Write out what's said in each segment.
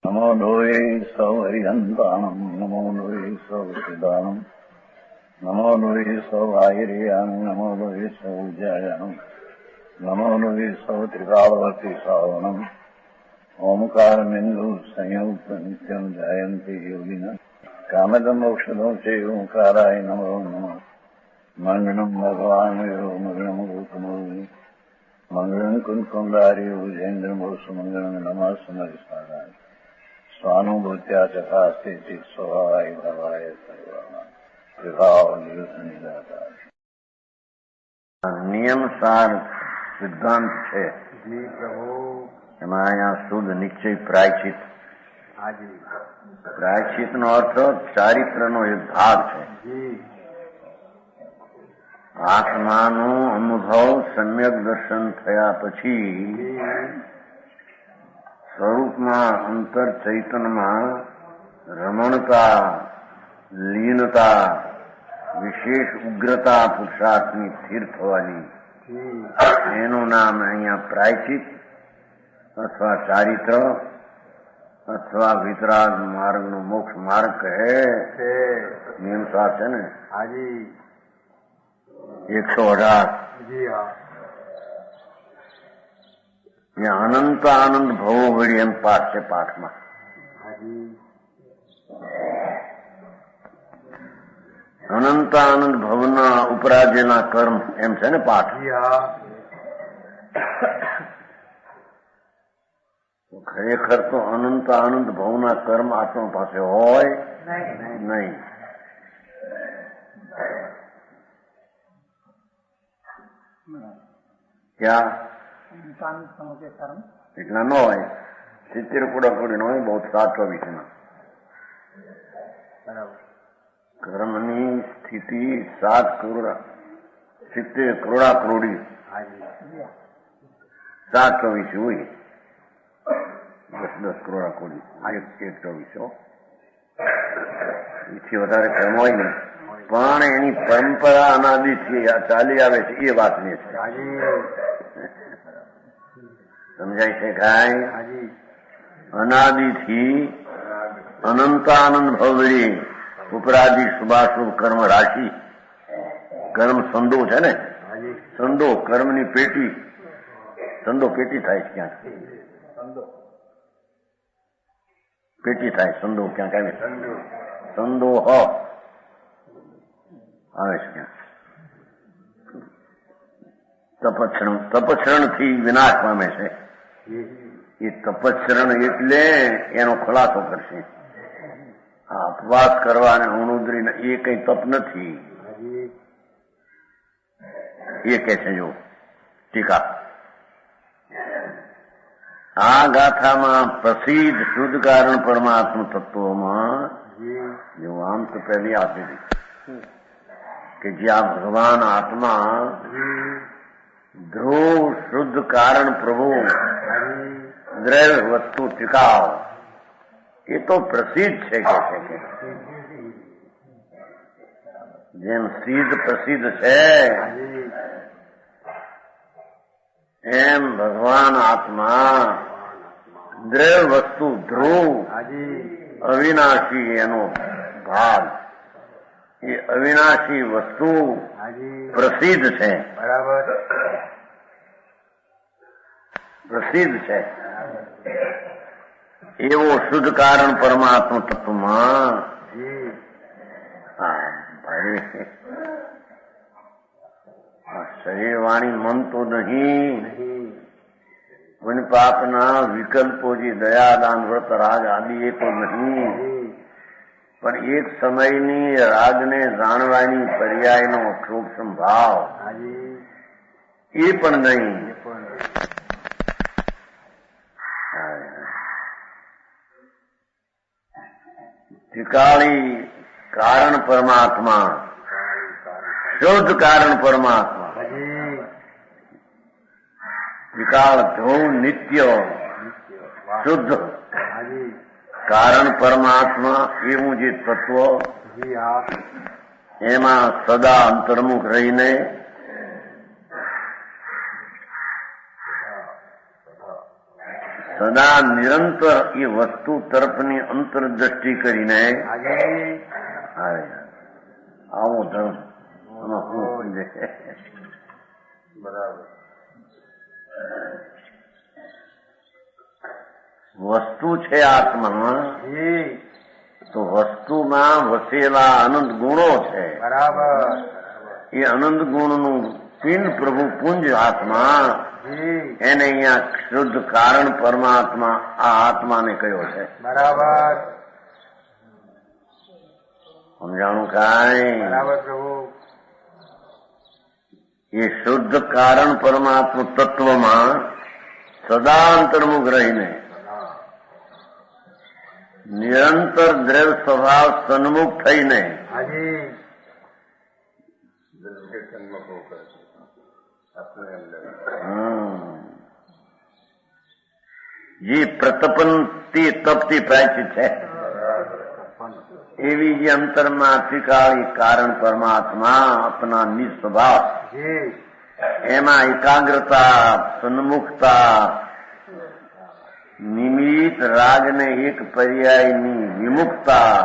નમો લોહે સૌ હરિહંતાણમ નમો લોહે સૌ સિદાનમ નમો લોહે સૌ આહિર્યાન નમો લોહે સૌ જયાનમ નમો લોહે સૌ ત્રિકાળવતી સાવનમ ઓમકાર બિંદુ સંયુક્ત નિત્યમ જયંતિ યોગિન કામદમ ઔષધો છે ઓંકારાય નમો નમઃ મંગળમ ભગવાન મંગળમ ગૌતમો મંગળમ કુંકુંડાર્યો જૈન્દ્રમો સુમંગળમ નમઃ સમરિસારાય સ્વાનુભૂત્યા ચકાસ્તે સ્વભાવાય ભવાય સર્વમાં વિભાવ નિરુદ્ધ નિરાકાર નિયમસાર સિદ્ધાંત છે. એમાં અહીંયા શુદ્ધ નિશ્ચય પ્રાયચિત. પ્રાયચિત નો અર્થ ચારિત્રનો એક ભાગ છે. આત્માનો અનુભવ સમ્યક દર્શન થયા પછી સ્વરૂપમાં અંતર ચૈતનમાં રમણતા, લીનતા, વિશેષ ઉગ્રતા પુરુષાર્થની સ્થિર થવાની એનું નામ અહીંયા પ્રાયચિત અથવા ચારિત્ર અથવા વિતરાગ માર્ગનો મોક્ષ માર્ગ કહે. નિયમસાર છે ને 118 અનંત આનંદ ભવો વળી એમ પાઠ છે. પાઠમાં અનંત આનંદ ભવના ઉપરાજ્યના કર્મ એમ છે ને પાઠ. ખરેખર તો અનંત આનંદ ભવના કર્મ આત્મા પાસે હોય નહીં. ક્યાં એટલા ન હોય. 70 કરોડ નો હોય. બહુ 724 કર્મની સ્થિતિ 7 કરોડ 70 કરોડા કરોડી 724 હોય. 10 કરોડા કરોડી 124 એથી વધારે કર્મ હોય ને. પણ એની પરંપરા અનાદિથી ચાલી આવે છે એ વાતની છે. સમજાય છે કાંઈ? અનાદિથી અનંત આનંદ ભવડી ઉપરાધિ શુભાશુભ કર્મ રાશિ. કર્મ સંદો છે ને. સંદો કર્મની પેટી. સંદો પેટી થાય છે ક્યાંક. પેટી થાય સંદો ક્યાંક આવે. સંદો આવે છે ક્યાં. તપચ્છરણ થી વિનાશ પામે છે. એ તપચ્છરણ એટલે એનો ખુલાસો કરશે. આ ઉપવાસ કરવા અને અણુદ્રી એ કઈ તપ નથી. એ કે છે જો ટીકા. આ ગાથામાં પ્રસિદ્ધ શુદ્ધ કારણ પરમાત્મ તત્વોમાં જો આમ તો પહેલી આપી દીધી કે જ્યાં ભગવાન આત્મા ધ્રુવ શુદ્ધ કારણ પ્રભુ દ્રવ્ય વસ્તુ ટિકાવ એ તો પ્રસિદ્ધ છે કે છે. જેમ સિદ્ધ પ્રસિદ્ધ છે એમ ભગવાન આત્મા દ્રવ્ય વસ્તુ ધ્રુવ અવિનાશી એનો ભાગ. એ અવિનાશી વસ્તુ પ્રસિદ્ધ છે. બરાબર. પ્રસિદ્ધ છે એવો શુદ્ધ કારણ પરમાત્મા તત્વમાં શરીર વાણી મન તો નહીં. પુન પાપના વિકલ્પો જે દયા દાન વ્રત રાગ આદિ એ તો નહીં. પણ એક સમયની રાગને જાણવાની પર્યાયનો અક્ષોભ સંભાવ એ પણ નહીં. ત્રિકાળી કારણ પરમાત્મા શુદ્ધ કારણ પરમાત્મા ત્રિકાળ ધ્રુવ નિત્ય શુદ્ધ કારણ પરમાત્મા એવું જે તત્વ એમાં સદા અંતર્મુખ રહીને સદા નિરંતર એ વસ્તુ તરફની અંતરદ્રષ્ટિ કરીને આવો ધર્મ બરાબર. વસ્તુ છે આત્મા, તો વસ્તુમાં વસેલા અનંત ગુણો છે. બરાબર. એ અનંત ગુણનું પિંડ પ્રભુ પુંજ આત્મા, એને અહીંયા શુદ્ધ કારણ પરમાત્મા આ આત્માને કયો છે. બરાબર. સમજાણું કાંઈ? બરાબર પ્રભુ. એ શુદ્ધ કારણ પરમાત્મા તત્વમાં સદા અંતર્મુખ રહીને નિરંતર દ્રવ્ય સ્વભાવ સન્મુખ થઈને જે પ્રતપનથી તપથી પ્રાયચિત છે એવી જે અંતરમાં ત્રિકાળી કારણ પરમાત્મા આપના નિસ્વભાવ એમાં એકાગ્રતા, સન્મુખતા, નિમિત્ત રાગને એક પર્યાયની વિમુખતા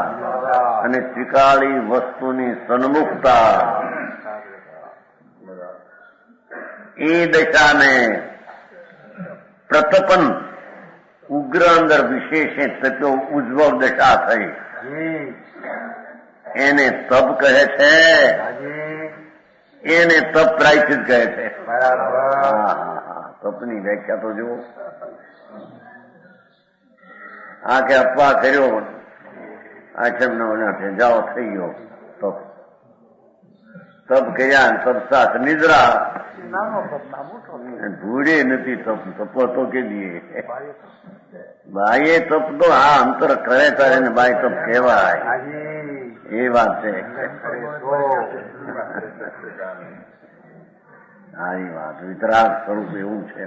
અને ત્રિકાળી વસ્તુની સન્મુખતા, એ દશાને પ્રતપન ઉગ્ર અંદર વિશેષે તત્વ ઉજ્જવળ દશા થઈ, એને તપ કહે છે. એને તપ પ્રાયચિત કહે છે. તપની વ્યાખ્યા તો જુઓ. આ કે અપવા કર્યો આચમ ન જાઓ થઈ ગયો તપ. તપ કર્યા તપ સાથ નિદ્રા ભૂડે નથી તપ. તપ તો કે દઈએ બાહ્ય તપ તો આ અંતર કરે તારે ને બાહ્ય તપ કહેવાય. એ વાત છે. સારી વાત. વિતરાગ સ્વરૂપ એવું છે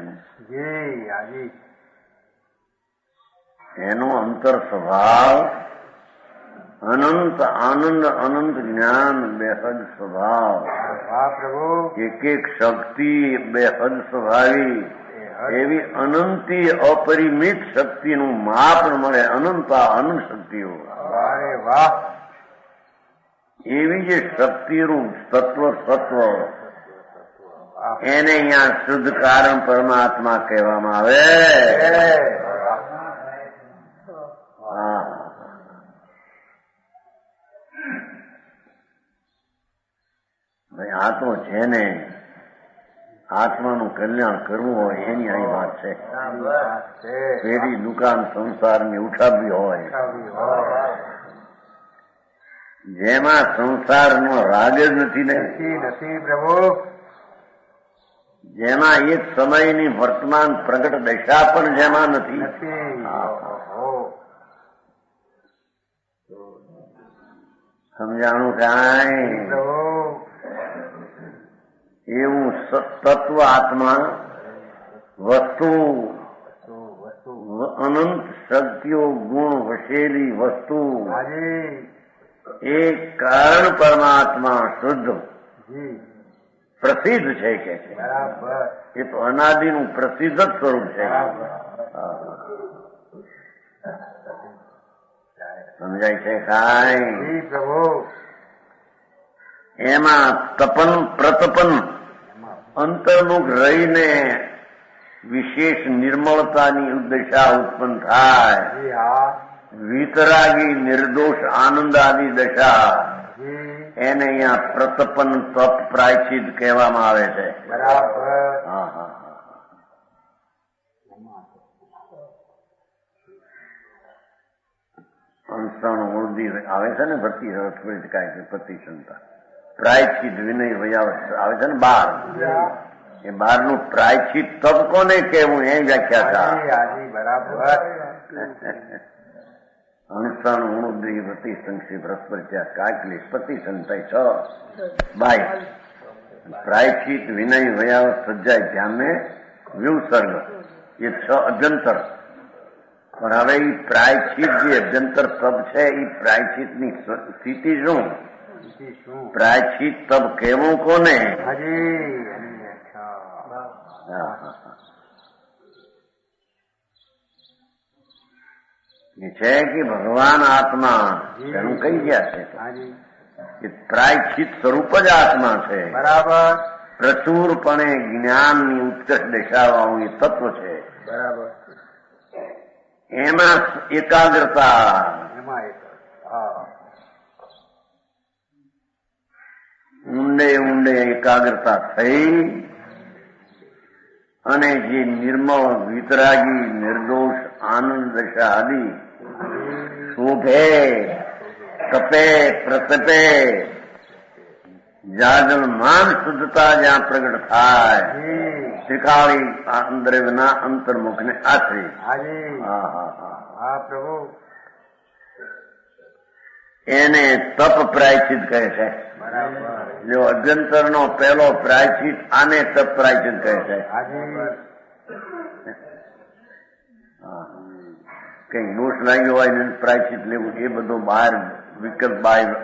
એનો અંતર સ્વભાવ અનંત આનંદ, અનંત જ્ઞાન, બેહદ સ્વભાવ, એક એક શક્તિ બેહદ સ્વભાવી, એવી અનંતી અપરિમિત શક્તિનું માપ મળે. અનંતા અનંત શક્તિઓ, એવી જે શક્તિનું તત્વ સત્વ એને અહીંયા શુદ્ધ કારણ પરમાત્મા કહેવામાં આવે. ભાઈ આ તો જેને આત્માનું કલ્યાણ કરવું હોય એની અહીં વાત છે. પેઢી દુકાન સંસારની ઉઠાવવી હોય, જેમાં સંસારનો રાગ જ નથી ને, પ્રભુ, જેમાં એક સમયની વર્તમાન પ્રગટ દશા પણ જેમાં નથી. સમજાણું કાંઈ? એવું તત્વ આત્મા વસ્તુ, અનંત શક્તિઓ ગુણ વસેલી વસ્તુ, એ કારણ પરમાત્મા શુદ્ધ પ્રસિદ્ધ છે કે છે. એ તો અનાદિનું પ્રસિદ્ધ જ સ્વરૂપ છે. સમજાય છે કાંઈ? એમાં તપન પ્રતપન અંતર્મુખ રહીને વિશેષ નિર્મળતાની દશા ઉત્પન્ન થાય. વિતરાગી નિર્દોષ આનંદ આદિ દશા, એને અહીંયા પ્રતપન તપ પ્રાયચિત કહેવામાં આવે છે. અંશાણું મૂળદી આવે છે ને ભરતી રથ કાંઈ પ્રતિશંતા પ્રાયચિત વિનય વયાવત આવે છે ને 12. એ 12નું પ્રાયચિત તપ કોને કહેવું એ વ્યાખ્યા અંશાણું મૂળદી પ્રતિશંક્ષી પરસ્પર ત્યાં કાકલી પ્રતિશંતા 6 પ્રાયચિત વિનય વયાવત સજ્જાય ધ્યાનને વિવસર્ગ, એ 6 અભ્યંતર. પણ હવે એ પ્રાયચિત જે અભ્યંતર તપ છે એ પ્રાયચિતની સ્થિતિ શું? પ્રાયચિત તપ કહેવું કોને? એ છે કે ભગવાન આત્મા એનું કહી ગયા છે હાજી કે પ્રાયશ્ચિત સ્વરૂપ જ આત્મા છે. બરાબર પ્રચુરપણે જ્ઞાનની ઉત્કર્ષ દર્શાવવાનું એ તત્વ છે. બરાબર એમાં એકાગ્રતા એમાં એક હા ઊંડે ઊંડે એકાગ્રતા થઈ અને જે નિર્મળ વિતરાગી નિર્દોષ આનંદ દશા આદિ શોભે તપે પ્રતપે જાજલમાન શુદ્ધતા જ્યાં પ્રગટ થાય ત્રિકાળી અંદર વિના અંતર્મુખને આશ્રય. હાજી હા હા હા હા પ્રભુ એને તપ પ્રાયશ્ચિત કહે છે. બરાબર જો અભ્યંતરનો પહેલો પ્રાયશ્ચિત આને તપ પ્રાયશ્ચિત કહે છે. હાજી કઈ દોષ લાગ્યો હોય ને પ્રાયશ્ચિત લેવું એ બધું બહાર વિકલ્પ બાય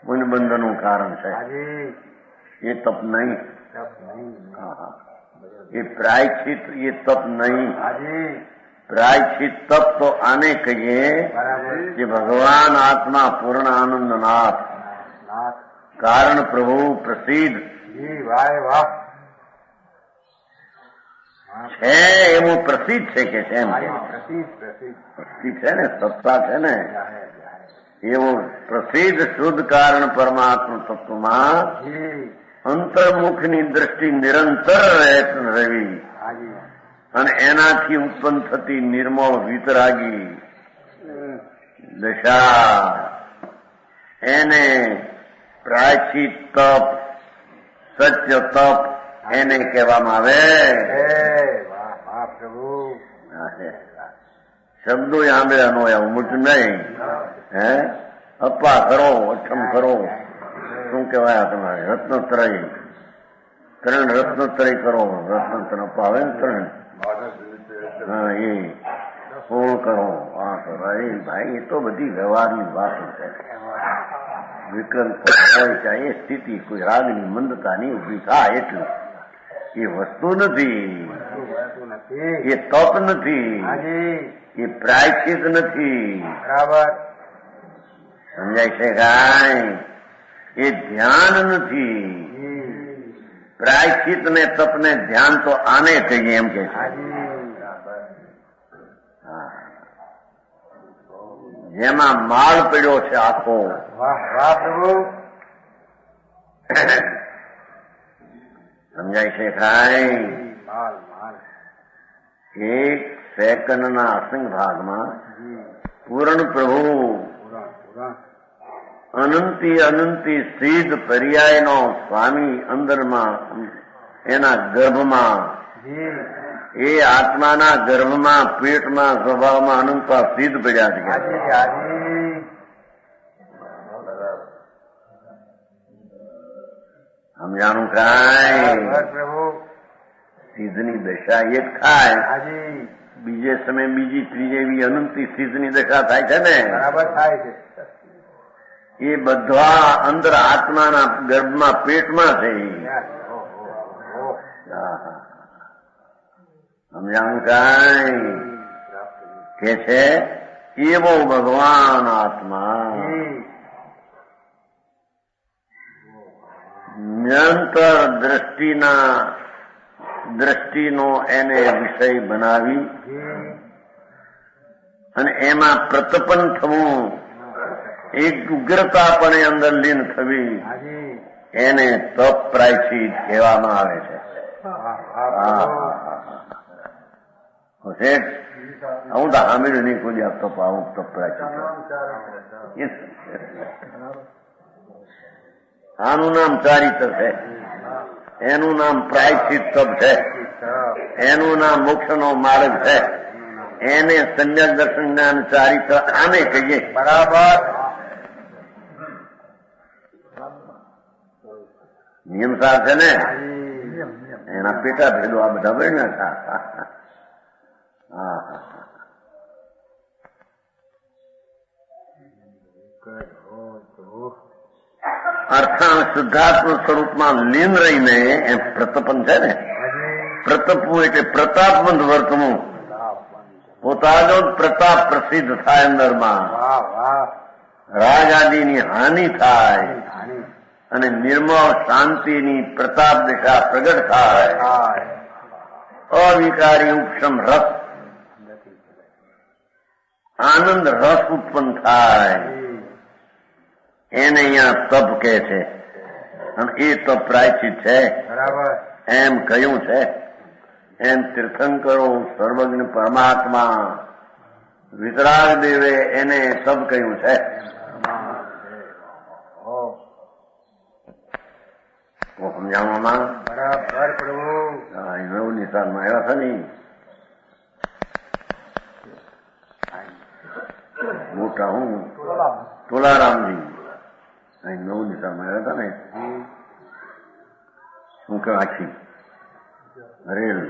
મુનબંધનનું કારણ છે. હાજી એ તપ નહીં. તપ નહીં હા હા એ પ્રાયશ્ચિત એ તપ નહીં. હાજી પ્રાયશ્ચિત તપ તો આને કહીએ બરાબર કે ભગવાન આત્મા પૂર્ણ આનંદ નાથ નાથ કારણ પ્રભુ પ્રસિદ્ધ જી વાહ વાહ છે એવું પ્રસિદ્ધ છે કે છે એમ કે પ્રસિદ્ધ પ્રસિદ્ધ પ્રસિદ્ધ છે ને સત્તા છે ને જાહેર જાહેર એવું પ્રસિદ્ધ શુદ્ધ કારણ પરમાત્મા તત્વમાં જી અંતર્મુખની દ્રષ્ટિ નિરંતર રહેવી હાજી અને એનાથી ઉત્પન્ન થતી નિર્મળ વિતરાગી દશા એને પ્રાયશ્ચિત તપ સત્ય તપ એને કહેવામાં આવે. વાહ વાહ પ્રભુ શબ્દો આંબળ્યા નો એવું મોટું નહીં. હે અપ્પા કરો અઠમ કરો શું કહેવાય તમારે રત્નત્રય ત્રણ રત્નત્રય કરો. રત્નત્ર અપ્પા આવે ને ત્રણ હા એ સોળ કરો આ કરો. એ ભાઈ એ તો બધી વ્યવહારની વાતો છે. વિકલ્પ હોય છે એ સ્થિતિ કોઈ રાગની મંદતાની ઉભી થાય એટલું એ વસ્તુ નથી. એ તપ નથી. એ પ્રાયશ્ચિત નથી. બરાબર સમજાય છે કાંઈ? એ ધ્યાન નથી. પ્રાયશ્ચિત ને તપ ને ધ્યાન તો આને કહીએ એમ કે છે. જેમાં માળ પડ્યો છે આખો. વાહ વાહ પ્રભુ સમજાય છે કાંઈ? માલ માલ એક સેકન્ડના અસંગ ભાગમાં પૂર્ણ પ્રભુ પુરાણ અનંતી અનંતી સિદ્ધ પર્યાયનો સ્વામી અંદરમાં એના ગર્ભમાં એ આત્માના ગર્ભમાં પેટમાં સ્વભાવમાં અનંતા સિદ્ધ પડ્યા છે. હાજી હાજી સમજાણું કાંઈ? પ્રભુ સિદ્ધની દશા એક થાય હાજી બીજે સમય બીજી ત્રીજે એવી અનંતી સિદ્ધની દશા થાય છે ને. બરાબર થાય છે એ બધા અંદર આત્માના ગર્ભમાં પેટમાં છે. સમજાણું કાંઈ? કે છે એવો ભગવાન આત્મા નિરંતર દ્રષ્ટિનો એને વિષય બનાવી અને એમાં પ્રતપન થવું એક ઉગ્રતા પણ અંદર લીન થવી એને તપ પ્રાયશ્ચિત કહેવામાં આવે છે. હું તો હામીડું નહીં કોઈ આપતો પાવું તપ પ્રાયશ્ચિત. આનું નામ ચારિત્ર છે. એનું નામ પ્રાયશ્ચિત તપ છે. એનું નામ મોક્ષનો માર્ગ છે. એને સમ્યક દર્શન જ્ઞાન ચારિત્ર આને કહીએ. બરાબર નિયમ સાર છે ને એના પેટા ભેદો આ બધા બન્યા હતા. અર્થાત શુદ્ધાત્મ સ્વરૂપમાં લીન રહીને એમ પ્રતપન છે ને. પ્રતપવું એટલે પ્રતાપવંત વર્તવું. પોતાનો જ પ્રતાપ પ્રસિદ્ધ થાય અંદરમાં, વાહ વાહ રાગ આદિની હાનિ થાય હાની અને નિર્મળ શાંતિની પ્રતાપ દિશા પ્રગટ થાય. થાય અવિકારી ઉપશમ રસ, આનંદ રસ ઉત્પન્ન થાય. એને અહીંયા તપ કહે છે અને એ તપ પ્રાયશ્ચિત છે બરાબર એમ કહ્યું છે. એમ તીર્થંકરો સર્વજ્ઞ પરમાત્મા વિતરાગ દેવે એને તપ કહ્યું છે. તો સમજાવવામાં બરાબર પ્રભુ નવું નિશાનમાં આવ્યા છે ને મોટા હું તોલારામજી અહીં નવું નિશાનમાં આવ્યા હતા ને શું કે આખી રેલ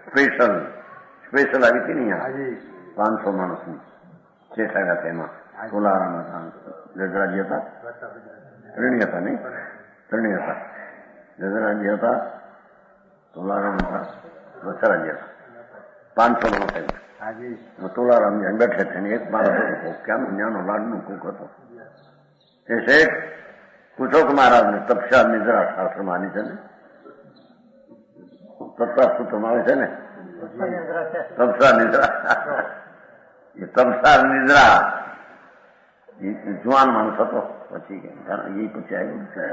સ્પેશલ આવી હતી ને અહીંયા હાજી 500 માણસની શેઠ આવ્યા હતા એમાં તોલારામ હતા, ગજરાજી હતા, ત્રણેય હતા નહીં, ત્રણેય હતા, ગજરાજી હતા, તોલારામ હતા, વસરાજી હતા. 500 માણસ આવ્યા. હાજી તોલારામજી અહીં બેઠે છે ને એક માણસ હતો ક્યાં ત્યાંનો લાડનું કુક હતો. એ શેઠ પૂછો કે મહારાજને તપસ્યા નિદ્રા શાસ્ત્ર માની છે ને, તત્તા સૂત્રમાં આવે છે ને તપસા નિદ્રા, એ તપસા નિદ્રા એ જુવાન માણસ હતો. પછી એ પછી આવ્યું છે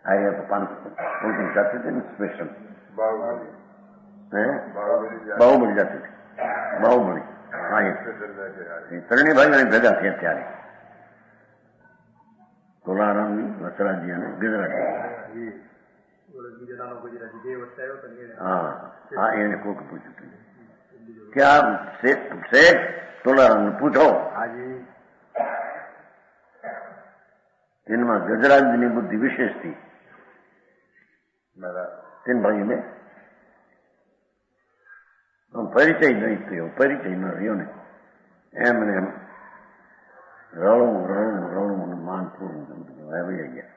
આવ્યા તો 500 જાતિ હતી ને સ્પેશલ બાહુબલી જાતિ હતી, બાહુબલી. હા એ ત્રણેય ભાઈઓ ભેગા થયા ત્યારે તોલારામની, વસરાજી અને ગજરાજી. હા હા એને કોક પૂછ્યું હતું કે આ શેઠ તોલારામને પૂછો હાજી એમાં ગજરાજની બુદ્ધિ વિશેષ થી તેન ભાઈને પરિચય નહીં થયો, પરિચય ન રહ્યો ને એમને એમ રળું માન પૂરું આવી ગયા.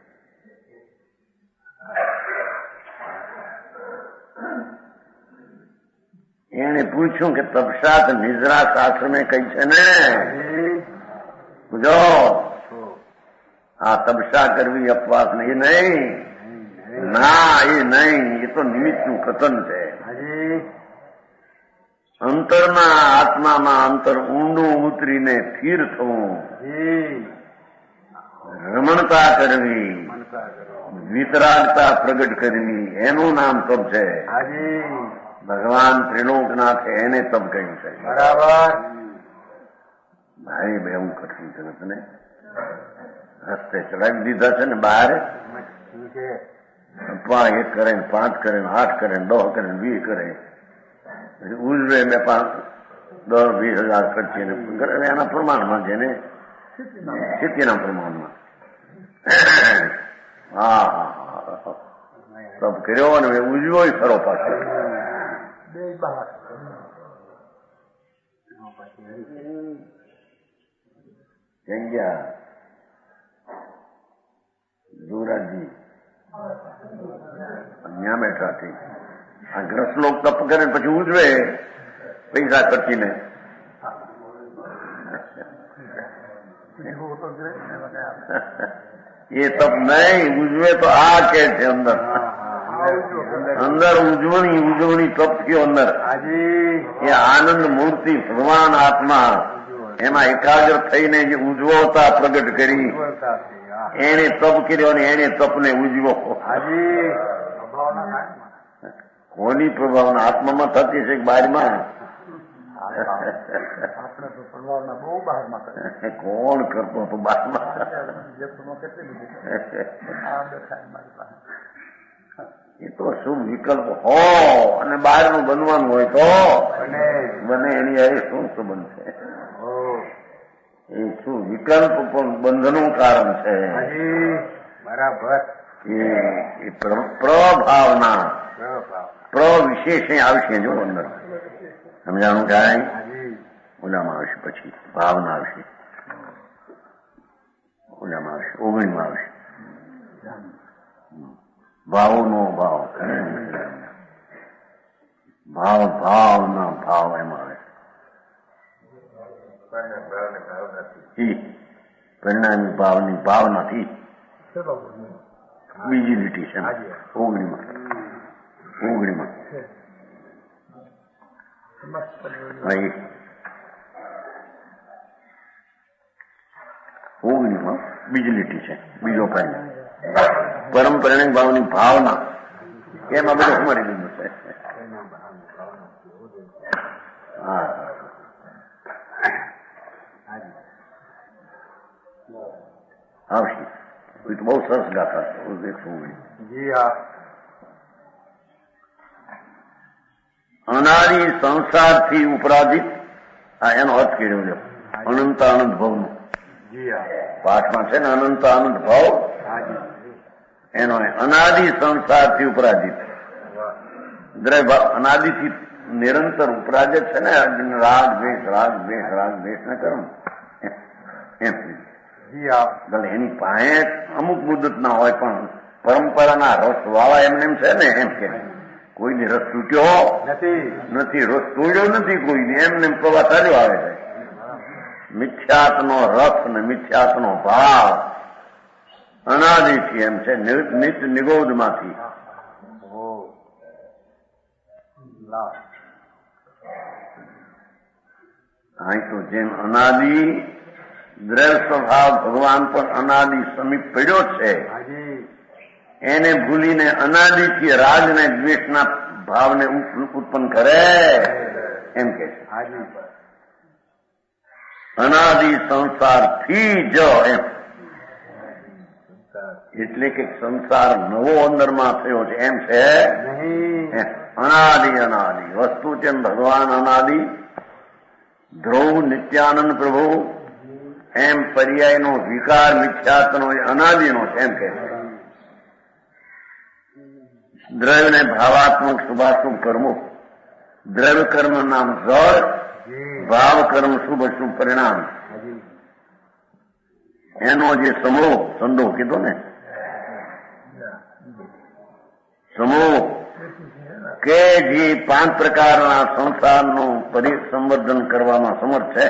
એને પૂછ્યું કે તપસાત નિદ્રા શાસ્ત્ર મેં કઈ છે ને પૂછો. આ તપસા કરવી અપવાસ નહીં, નહીં ના એ નહીં, એ તો નિમિત્તનું કથન છે. અંતરના આત્મામાં અંતર ઊંડું ઉતરીને સ્થિર થવું, રમણતા કરવી, વિતરાગતા પ્રગટ કરવી એનું નામ તપ છે. ભગવાન ત્રિલોકનાથે એને તપ કહ્યું છે. બરાબર ભાઈ બે હું કઠિન છે તને રસ્તે ચડાવી દીધા છે ને બહાર. એક કરે ને 5 કરે ને 8 કરે ને 10 કરે ને 20 કરે, ઉજવે મેં 10-20 હજાર ખર્ચીને એના પ્રમાણમાં જેને સ્થિતિના પ્રમાણમાં. હા તપ કર્યો અને ઉજવો ખરો પાછો. ગયા યુવરાજજી ત્યાં બેઠા હતી. આ ગ્રસ્ત લોક તપ કરે પછી ઉજવે પૈસા ખર્ચીને. એ તપ નહીં, ઉજવે તો આ કે છે અંદર ઉજવણી તપ થયો અંદર. એ આનંદ મૂર્તિ ભગવાન આત્મા એમાં એકાગ્ર થઈને જે ઉજવતા પ્રગટ કરી એને તપ કર્યો અને એને તપને ઉજવો. કોની પ્રભાવના આત્મામાં થતી છે કે બહારમાં? કોણ કરતો હતો બહારમાં? એ તો શુભ વિકલ્પ હો અને બહારનું બનવાનું હોય તો બને. એની આ શું સંબંધ છે? એ શું વિકલ્પ પણ બંધનું કારણ છે. બરાબર એ પ્રભાવના વિશેષ આવશે. જો અંદર સમજાણું કાંઈ ઓલામાં આવશે, પછી ભાવના આવશે, ઓલામાં આવશે, 19માં આવશે ભાવનો ભાવ, ભાવના ભાવ એમાં આવે. એ પરિણામી ભાવની ભાવનાથી બીજી લીટી છે ઓગણીમાં ઓગણીમાં બીજી લીટી છે બીજો પરિણામ પરમ પરિણામી ભાવની ભાવના એમાં બધું અમારી લીધું છે. હા આવશે એ તો બહુ સરસ ગાથા છે. અનાદિ સંસારથી ઉપરાધિત આ એનો અર્થ કર્યો છે અનંત આનંદ ભાવનો પાઠમાં છે ને અનંત આનંદ ભાવ એનો અનાદિ સંસારથી ઉપરાધિત અનાદિથી નિરંતર ઉપરાજિત છે ને રાગ દ્વેષ ને કર્મ એમ ભલે એની પાસે અમુક મુદત ના હોય પણ પરંપરાના રસ વાળા એમને એમ છે ને એમ કે કોઈને રસ તૂટ્યો નથી રસ તોડ્યો નથી કોઈને એમને એમ પ્રવાહ ચાલ્યો આવે છે. મિથ્યાત્નો રસ ને મિથ્યાત્નો ભાવ અનાદિથી એમ છે નિત્ય નિગોદમાંથી અહીં તો જેમ અનાદિ દ્રવ્ય સ્વભાવ ભગવાન પણ અનાદિ સમીપ પડ્યો છે એને ભૂલીને અનાદિથી રાગ ને દ્વેષના ભાવને ઉત્પન્ન કરે એમ કે છે. અનાદિ સંસારથી જ એમ એટલે કે સંસાર નવો અંદરમાં થયો છે એમ છે અનાદિ વસ્તુ છે ભગવાન અનાદિ ધ્રુવ નિત્યાનંદ પ્રભુ એમ પર્યાયનો વિકાર મિથ્યાત્વનો અનાદિનો છે એમ કે દ્રવ્ય ને ભાવાત્મક શુભાશુભ કર્મો દ્રવ્ય કર્મ નામ જળ ભાવ કર્મ શુભ અશુભ પરિણામ એનો જે સમૂહ સંદો કીધો ને સમૂહ કે જે 5 પ્રકારના સંસારનું પરિસંવર્ધન કરવામાં સમર્થ છે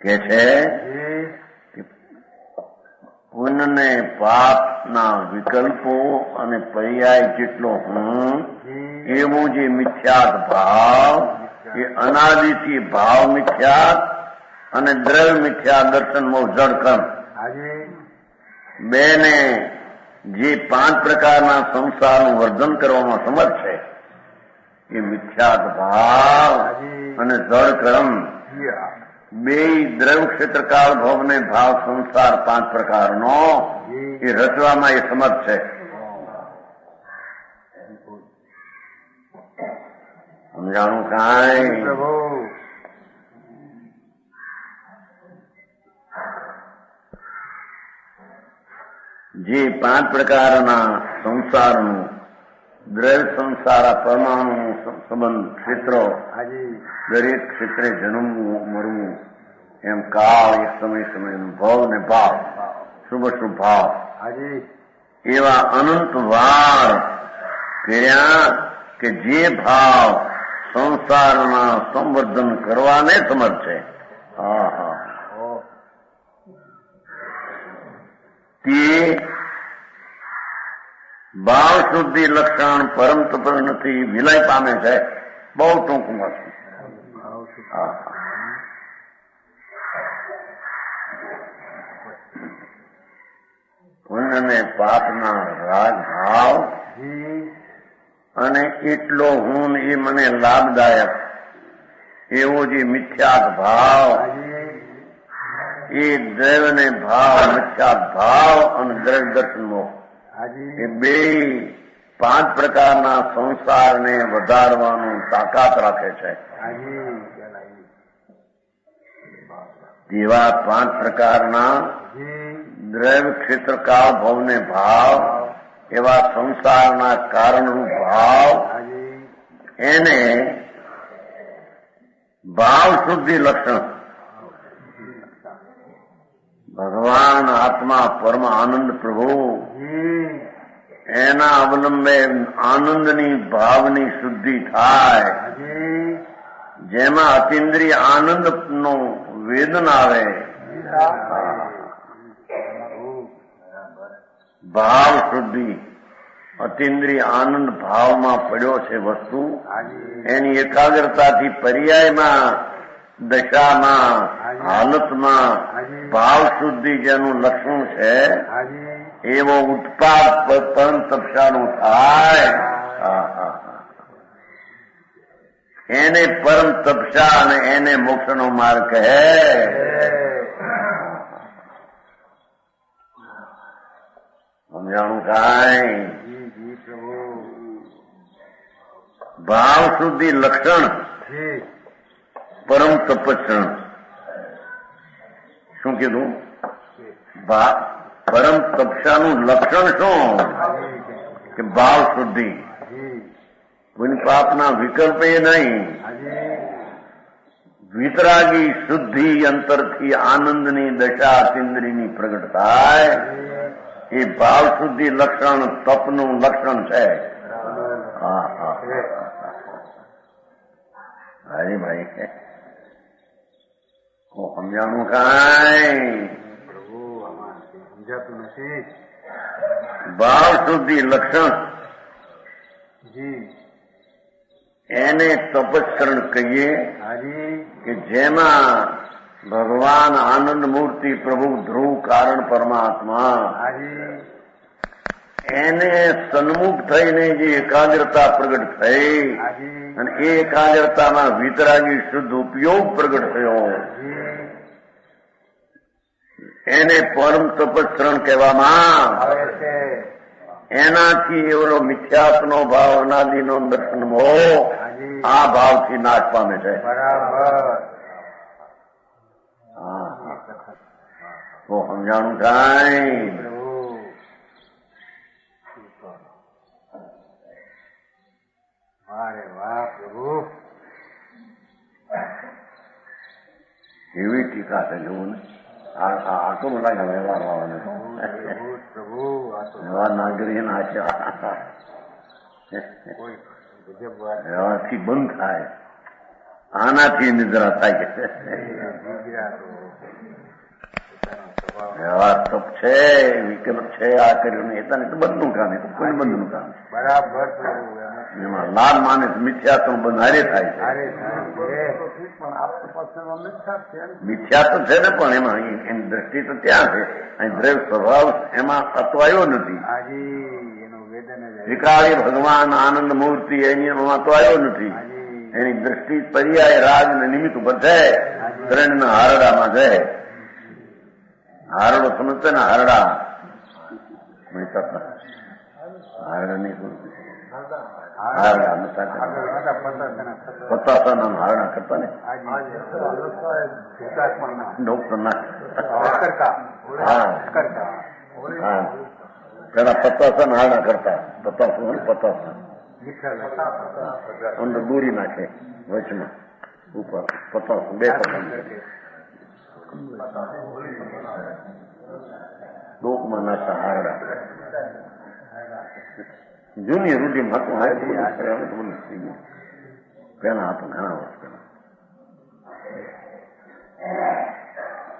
કે છે પુણ્ય ને પાપના વિકલ્પો અને પર્યાય જેટલો હું એવું જે મિથ્યાત ભાવ એ અનાદિથી ભાવ મિથ્યાત અને દ્રવ્ય મિથ્યા દર્શનમાં જળ કર્મ બેને જે 5 પ્રકારના સંસારનું વર્ધન કરવામાં સમર્થ છે એ મિથ્યાત ભાવ અને જળ કર્મ બે દ્રવ્ય ક્ષેત્રકાળ ભોગ ને ભાવ સંસાર 5 પ્રકારનો એ રચવામાં એ સમર્થ છે. સમજાણું કાંઈ જે 5 પ્રકારના સંસારનું દ્રવ્ય સંસાર પરમાણુ સંબંધ ક્ષેત્રો દરેક ક્ષેત્રે જન્મવું મરવું એમ કાળ એક સમયનું ભાવ ને ભાવ શુભ શુભ ભાવ એવા અનંત વાર કર્યા કે જે ભાવ સંસારના સંવર્ધન કરવાને સમર્થ છે. તે ભાવ શુદ્ધિ લક્ષણ પરમ તત્વ નથી વિલય પામે છે. બહુ ટૂંકમાં છે. પુણ્ય ને પાપના રાગ ભાવ અને એટલો હું એ મને લાભદાયક એવો જે મિથ્યાત ભાવ એ દ્રવ્ય ને ભાવ મિથ્યાત ભાવ અને દ્રવ્ય દર્શન મોહ એ બે 5 પ્રકારના સંસારને વધારવાનું તાકાત રાખે છે. જેવા 5 પ્રકારના દ્રવ્ય ક્ષેત્રકાળ ભાવને ભાવ એવા સંસારના કારણરૂપ ભાવ એને ભાવ શુદ્ધિ લક્ષણ ભગવાન આત્મા પરમ આનંદ પ્રભુ એના અવલંબે આનંદની ભાવની શુદ્ધિ થાય જેમાં અતિન્દ્રિય આનંદનો વેદન આવે, ભાવ શુદ્ધિ, અતિન્દ્રિય આનંદ ભાવમાં પડ્યો છે વસ્તુ, એની એકાગ્રતાથી પર્યાયમાં, દશામાં, હાલતમાં ભાવ શુદ્ધિ જેનું લક્ષણ છે એવો ઉત્પાદ પરમ તપસાનું થાય, એને પરમ તપસા અને એને મોક્ષનો માર્ગ કહે. સમજાણું કાંઈ? ભાવ શુદ્ધિ લક્ષણ પરમ તપસ્ણ. શું કીધું? પરમ તપસાનું લક્ષણ શું? કે ભાવ શુદ્ધિ, પુણ્ય પાપના વિકલ્પ એ નહીં. વિતરાગી શુદ્ધિ અંતરથી આનંદની દશા અતિન્દ્રિયની પ્રગટ થાય, એ ભાવ શુદ્ધિ લક્ષણ તપનું લક્ષણ છે. હરિભાઈ સમજાણું કાંઈ? સમજાતું નથી. ભાવ શુદ્ધિ લક્ષણ એને તપસ્કરણ કહીએ કે જેમાં ભગવાન આનંદ મૂર્તિ પ્રભુ ધ્રુવ કારણ પરમાત્મા એને સન્મુખ થઈને જે એકાગ્રતા પ્રગટ થઈ અને એ એકાગ્રતામાં વિતરાગી શુદ્ધ ઉપયોગ પ્રગટ થયો, એને પરમ તપસ્કરણ કહેવામાં આવે છે. એનાથી એવો મિથ્યાત્વનો ભાવ, અનાદિનો દર્શન મોહ આ ભાવથી નાશ પામે છે. તો સમજાણું કાંઈ? એવી ટીકા છે જોવું ને. આટલું બધા વ્યવહાર આવવાનું વ્યવહાર નાગરિક વ્યવહારથી બંધ થાય, આનાથી નિદ્રા થાય છે. વ્યવહાર તપ છે, વિકલ્પ છે, આ કર્યું નહીં એટલે તો બંધનું કામ, એ તો કોઈ બંધનું કામ. બરાબર. એમાં લાભ માને મિથ્યાત્વ બંધ હારે થાય છે. મિથ્યા તો છે ને, પણ એમાં એની દ્રષ્ટિ તો ત્યાં છે. અહીં દ્રવ્ય સ્વભાવ એમાં અતવાયો નથી. વિકાળી ભગવાન આનંદ મૂર્તિ એની એમાં અતવાયો નથી. એની દ્રષ્ટિ પર્યાય રાગ ને નિમિત્ત ઉપર છે, ત્રણના હારડામાં છે. હારડો સમજશે ને? હારડા હારડા નહીં, પતાસાના હારણા કરતા ને ડોક્ટર ના. હા, પેલા પતાસાના હારણા કરતા. પતાસું પતાસા અંદર દોરી નાખે વચમાં ઉપર પતાસું, બે પતંગ ડોકમાં નાખતા હારડા. જૂની રૂઢીમાં હતું, પેલા હતું ઘણા વર્ષ પેલા.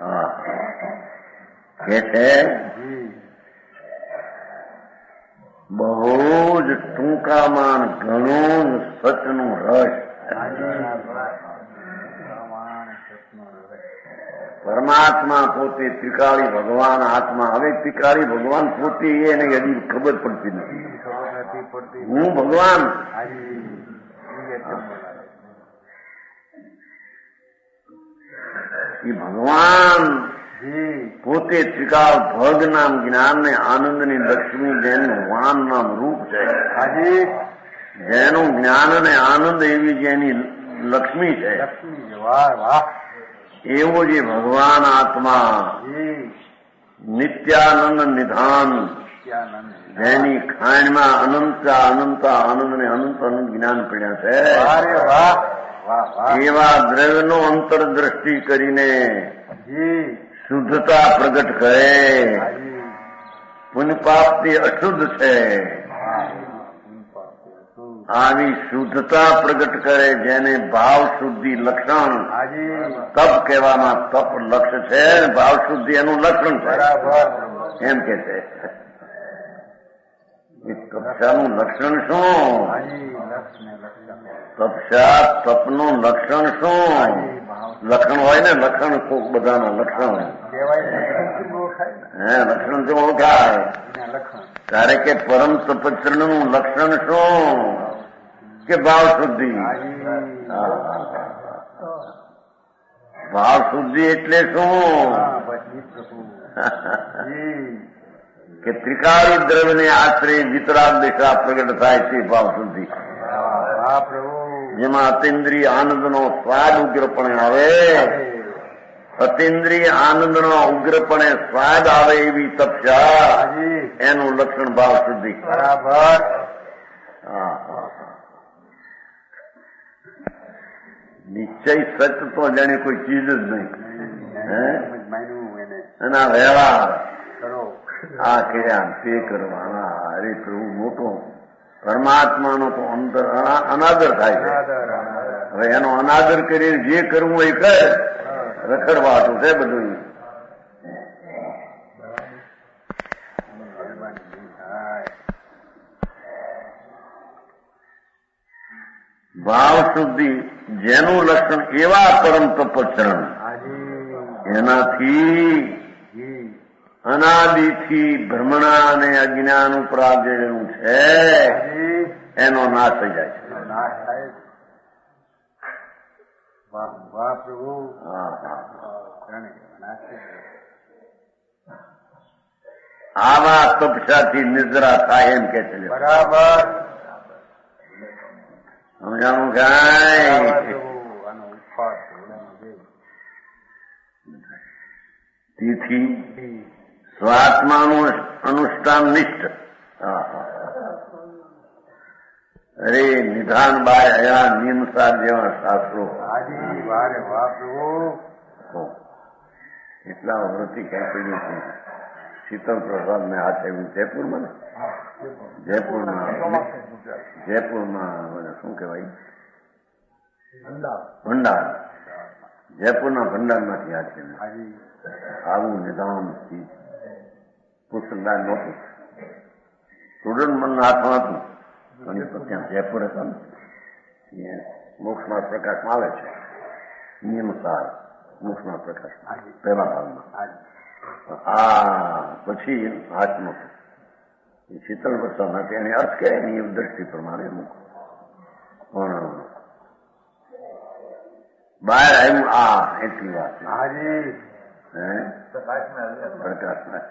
હા, કે છે બહુ જ ટૂંકામાં ઘણું સચનું રસ. પરમાત્મા પોતે ત્રિકાળી ભગવાન આત્મા. હવે ત્રિકાળી ભગવાન પોતે એને હજી ખબર પડતી નથી. હું ભગવાન, એ ભગવાન પોતે ત્રિકાળ ભગ નામ જ્ઞાન ને આનંદ ની લક્ષ્મી જેનું વાન નામ રૂપ છે, જેનું જ્ઞાન અને આનંદ એવી જેની લક્ષ્મી છે, એવો જે ભગવાન આત્મા નિત્યાનંદ નિધાન જેની ખાણમાં અનંત અનંત આનંદ ને અનંત અનંત જ્ઞાન પડ્યા છે, એવા દ્રવ્યનો અંતરદ્રષ્ટિ કરીને શુદ્ધતા પ્રગટ કરે. પુણ્ય પાપથી અશુદ્ધ છે, આવી શુદ્ધતા પ્રગટ કરે જેને ભાવ શુદ્ધિ લક્ષણ હાજી તપ કહેવામાં તપ લક્ષ્ય છે, ભાવ શુદ્ધિ એનું લક્ષણ છે બરાબર એમ કે છે. એ તપસ્યાનું લક્ષણ શું? હાજી લક્ષણ તપસ્યા તપનું લક્ષણ શું? લક્ષણ હોય ને, લક્ષણ કોક બધાના લક્ષણ કહેવાય લક્ષણ જો ઓળખાય લક્ષણ ત્યારે કે પરમ તપસ્યાનું લક્ષણ શું? કે ભાવ શુદ્ધિ. ભાવ શુદ્ધિ એટલે શું? કે ત્રિકાળી દ્રવ્યને આશરે વિતરાગ દિશા પ્રગટ થાય તે ભાવ શુદ્ધિ. જેમાં અતિન્દ્રિય આનંદનો સ્વાદ ઉગ્રપણે આવે, અતિન્દ્રિય આનંદનો ઉગ્રપણે સ્વાદ આવે એવી તપસ્યા, એનું લક્ષણ ભાવ શુદ્ધિ. બરાબર નિશ્ચય સત્ય તો જાણે કોઈ ચીજ જ નહીં. એના વ્યવહાર આ કર્યા તે કરવાના. અરે પ્રભુ મોટો પરમાત્માનો તો અંદર અનાદર થાય છે. હવે એનો અનાદર કરીને જે કરવું એ કરે, રખડવાતું છે બધું. ભાવ શુદ્ધિ જેનું લક્ષણ એવા પરમ તપસ્ચરણ, એનાથી અનાદિથી ભ્રમણા અને અજ્ઞાન ઉપરાજેલું છે એનો નાશ થઈ જાય છે. આવા તપસ્યાથી નિદ્રા થાય એમ કે છે. બરાબર સમજાણું કાંઈ? તેથી સ્વાત્માનું અનુષ્ઠાન નિષ્ઠ. અરે નિધાન બાય અયા નિયમસાર જેવા શાસ્ત્રો એટલા વર્ષથી ક્યાં પડ્યું છે. શીતલ પ્રસાદ ને હાથ આવ્યું જયપુરમાં ને, જયપુરમાં શું કહેવાય, ભંડાર, જયપુરના ભંડારમાંથી હાથ છે. આવું નિધાનથી પુસ્તકદાર નહોતું. સ્ટુડન્ટ મનના હાથમાં હતું. ત્યાં જયપુર હતા ને, મોક્ષમાં પ્રકાશમાં આવે છે. નિયમસાર મોક્ષમાં પ્રકાશ પહેલા ભાગમાં. આ પછી હાથમાં એ શીતળ પ્રસાદ નથી. એને અર્થ કહે ને એ દ્રષ્ટિ પ્રમાણે મૂકો. પણ બહાર આવ્યું આ એટલી વાત પ્રકાશમાં.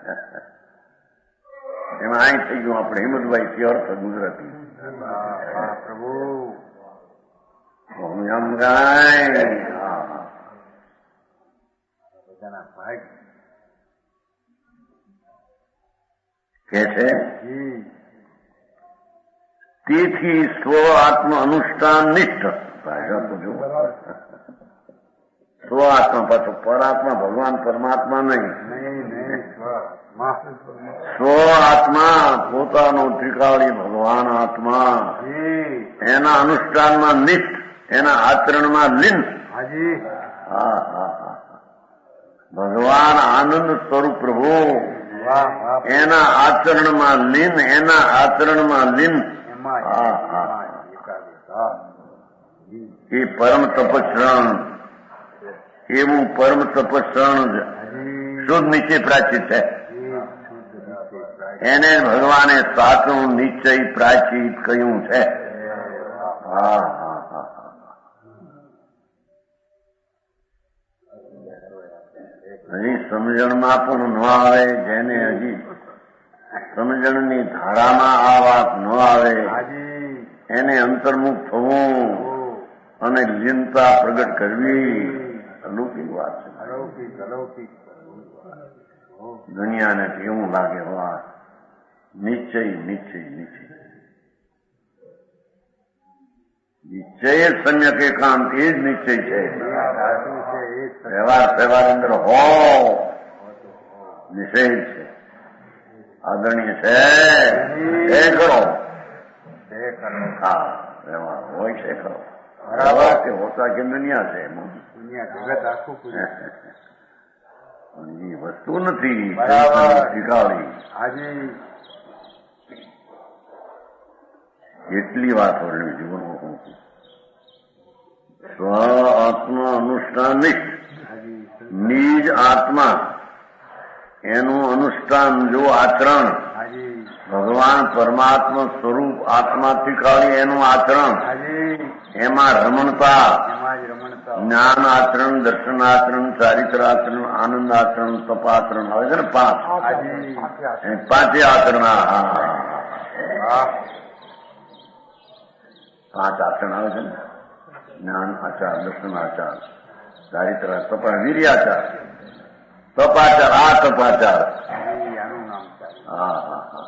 એમાં અહીં થઈ ગયું આપણે હિંમતભાઈ થી અર્થ ગુજરાતી. પ્રભુ એમ ગાય કે છે. તેથી સ્વ આત્મ અનુષ્ઠાન નિષ્ઠ. સ્વ આત્મા પાછો પરાત્મા ભગવાન પરમાત્મા નહીં. સ્વ આત્મા પોતાનો ત્રિકાળી ભગવાન આત્મા, એના અનુષ્ઠાનમાં નિષ્ઠ, એના આચરણમાં લીન. ભગવાન આનંદ સ્વરૂપ પ્રભુ એના આચરણમાં લીન, એના આચરણમાં લીન. એ પરમ તપસ્રણ, એવું પરમ તપસ્રણ શુદ્ધ નિશ્ચય પ્રાચિત છે. એને ભગવાને સાચું નિશ્ચય પ્રાચિત કહ્યું છે. હજી સમજણમાં પણ ન આવે, જેને હજી સમજણની ધારામાં આ વાત ન આવે એને અંતર્મુખ થવું અને લીનતા પ્રગટ કરવી અલૌકિક વાત છે. દુનિયાને એવું લાગે વાત નિશ્ચય નિશ્ચય નિશ્ચય નિશ્ચય સમ્યક એકાંત એ જ નિશ્ચય છે. વ્યવહાર અંદર હો નિષેધ છે. આદરણીય છે એ કરો. હા એમાં હોય છે ખરો બરાબર. કે હોતા કે દુનિયા છે એમાં દુનિયા જગત આખું પૂરું. પણ એ વસ્તુ નથી બરાબર. શીખાવી હાજી. એટલી વાત વર્ણવી જીવનમાં સ્વ આત્મા અનુષ્ઠાનિક હાજી. નિજ આત્મા એનું અનુષ્ઠાન જો આચરણ હાજી. ભગવાન પરમાત્મા સ્વરૂપ આત્માથી ખાલી એનું આચરણ હાજી. એમાં રમણતા એમાં જ રમણતા. જ્ઞાન આચરણ દર્શન આચરણ ચારિત્ર આચરણ આનંદ આચરણ તપાચરણ આવે છે ને પાંચ હાજી. એ પાંચે આચરણ વાહ. પાંચ આચરણ આવે છે ને જ્ઞાન આચાર દર્શન આચાર ચારિત્ર તપા વીર્યાચાર તપાચાર આ તપાચાર હાજી. આનું નામ છે. હા હા હા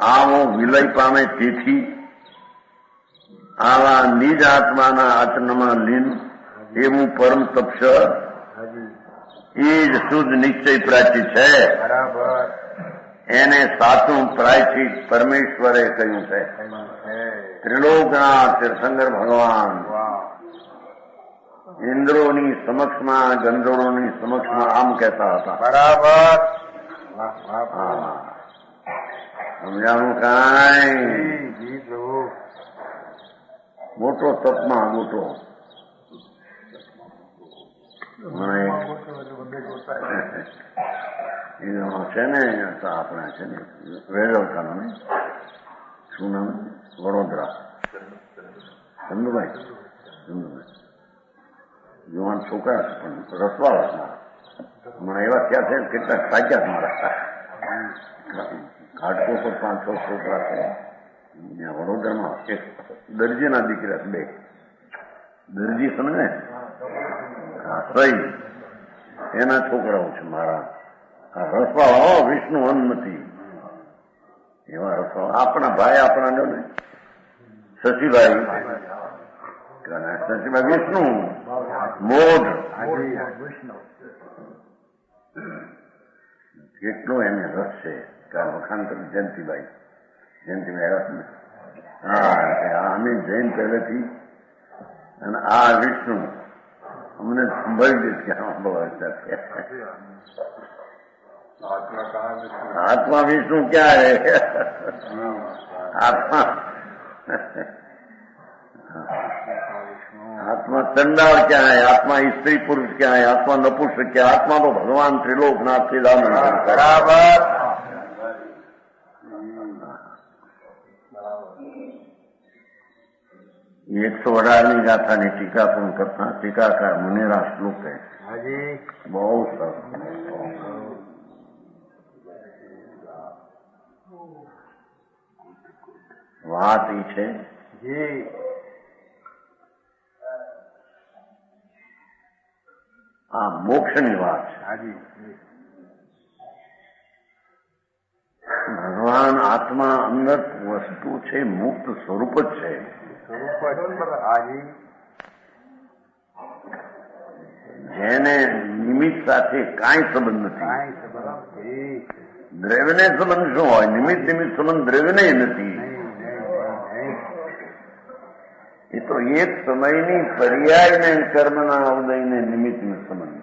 આવો વિલય પામે તેથી આવા નિજ આત્માના આચરણમાં લીન એવું પરમ તપસ્ય હાજી. એ જ શુદ્ધ નિશ્ચય પ્રાચી છે. બરાબર. એને સાચું પ્રાયચિત પરમેશ્વરે કહ્યું છે. કયું છે? ત્રિલોકના તીર્થંકર ભગવાન વાહ. ઇન્દ્રોની સમક્ષમાં ગંધર્વોની સમક્ષમાં આમ કહેતા હતા. બરાબર. વાહ વાહ. હા સમજાણું કાંઈ જી જી પ્રભુ. મોટો તપમાં મોટો મને છે ને આપણે છે ને વેળવતાનો ને શું નામ વડોદરા ચંદુભાઈ જુવાન છોકરા છે પણ રસવાળા મને એવા થયા છે કેટલાક સાચા મારા ઘાટકો પર 5-6 છોકરા છે વડોદરામાં એક દરજીના દીકરા 2 દરજી છે ને સહી એના છોકરાઓ છે મારા રસવાળા વિષ્ણુ હનુમતી એવા રસવાળા આપણા ભાઈ આપણા જો ને શશીભાઈ શશીભાઈ વિષ્ણુ મોઢ કેટલો એને રસ છે વખાણ જયંતિભાઈ રસ ને હા અમે જૈન પહેલેથી અને આ વિષ્ણુ અમને સંભળી દે કે આત્મા વિષ્ણુ ક્યાં હે આત્મા आत्मा चंडाल क्या है, आत्मा स्त्री पुरुष क्या है, आत्मा नपुंसक क्या है, आत्मा तो भगवान त्रिलोकनाथ के बराबर 118 गाथाની ટીકા પૂર્ણ કરતા ટીકાકાર મુનેરા શ્લોક है બહુ સરસ વાત એ છે આ મોક્ષની વાત છે. ભગવાન આત્મા અંદર વસ્તુ છે, મુક્ત સ્વરૂપ જ છે. જેને નિમિત્ત સાથે કાંઈ સંબંધ નથી. દ્રવ્યને સંબંધ શું હોય? નિમિત્ત સંબંધ દ્રવ્યને નથી. એ તો એક સમયની પર્યાયને કર્મના ઉદયને નિમિત્તનો સંબંધ.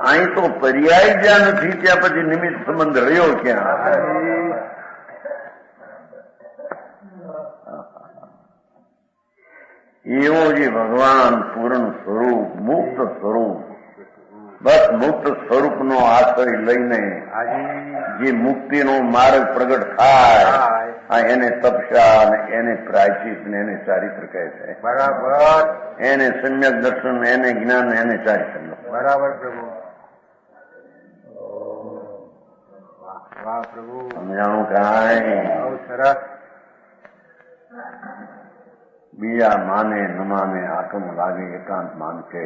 અહીં તો પર્યાય જ્યાં નથી ત્યાં પછી નિમિત્ત સંબંધ રહ્યો ક્યાં? એવો જે ભગવાન પૂર્ણ સ્વરૂપ, મુક્ત સ્વરૂપ, બસ મુક્ત સ્વરૂપનો આશ્રય લઈને જે મુક્તિનો માર્ગ પ્રગટ થાય એને તપસ્યા અને એને પ્રાયચિત ને એને ચારિત્ર કહે છે. બરાબર. એને સમ્યક દર્શન, એને જ્ઞાન, એને ચારિત્ર. બરાબર પ્રભુ. વાહ પ્રભુ. સમજાણું કાંઈ? બહુ સરસ. બીજા માને ન માને આકમ લાગે એકાંત માનકે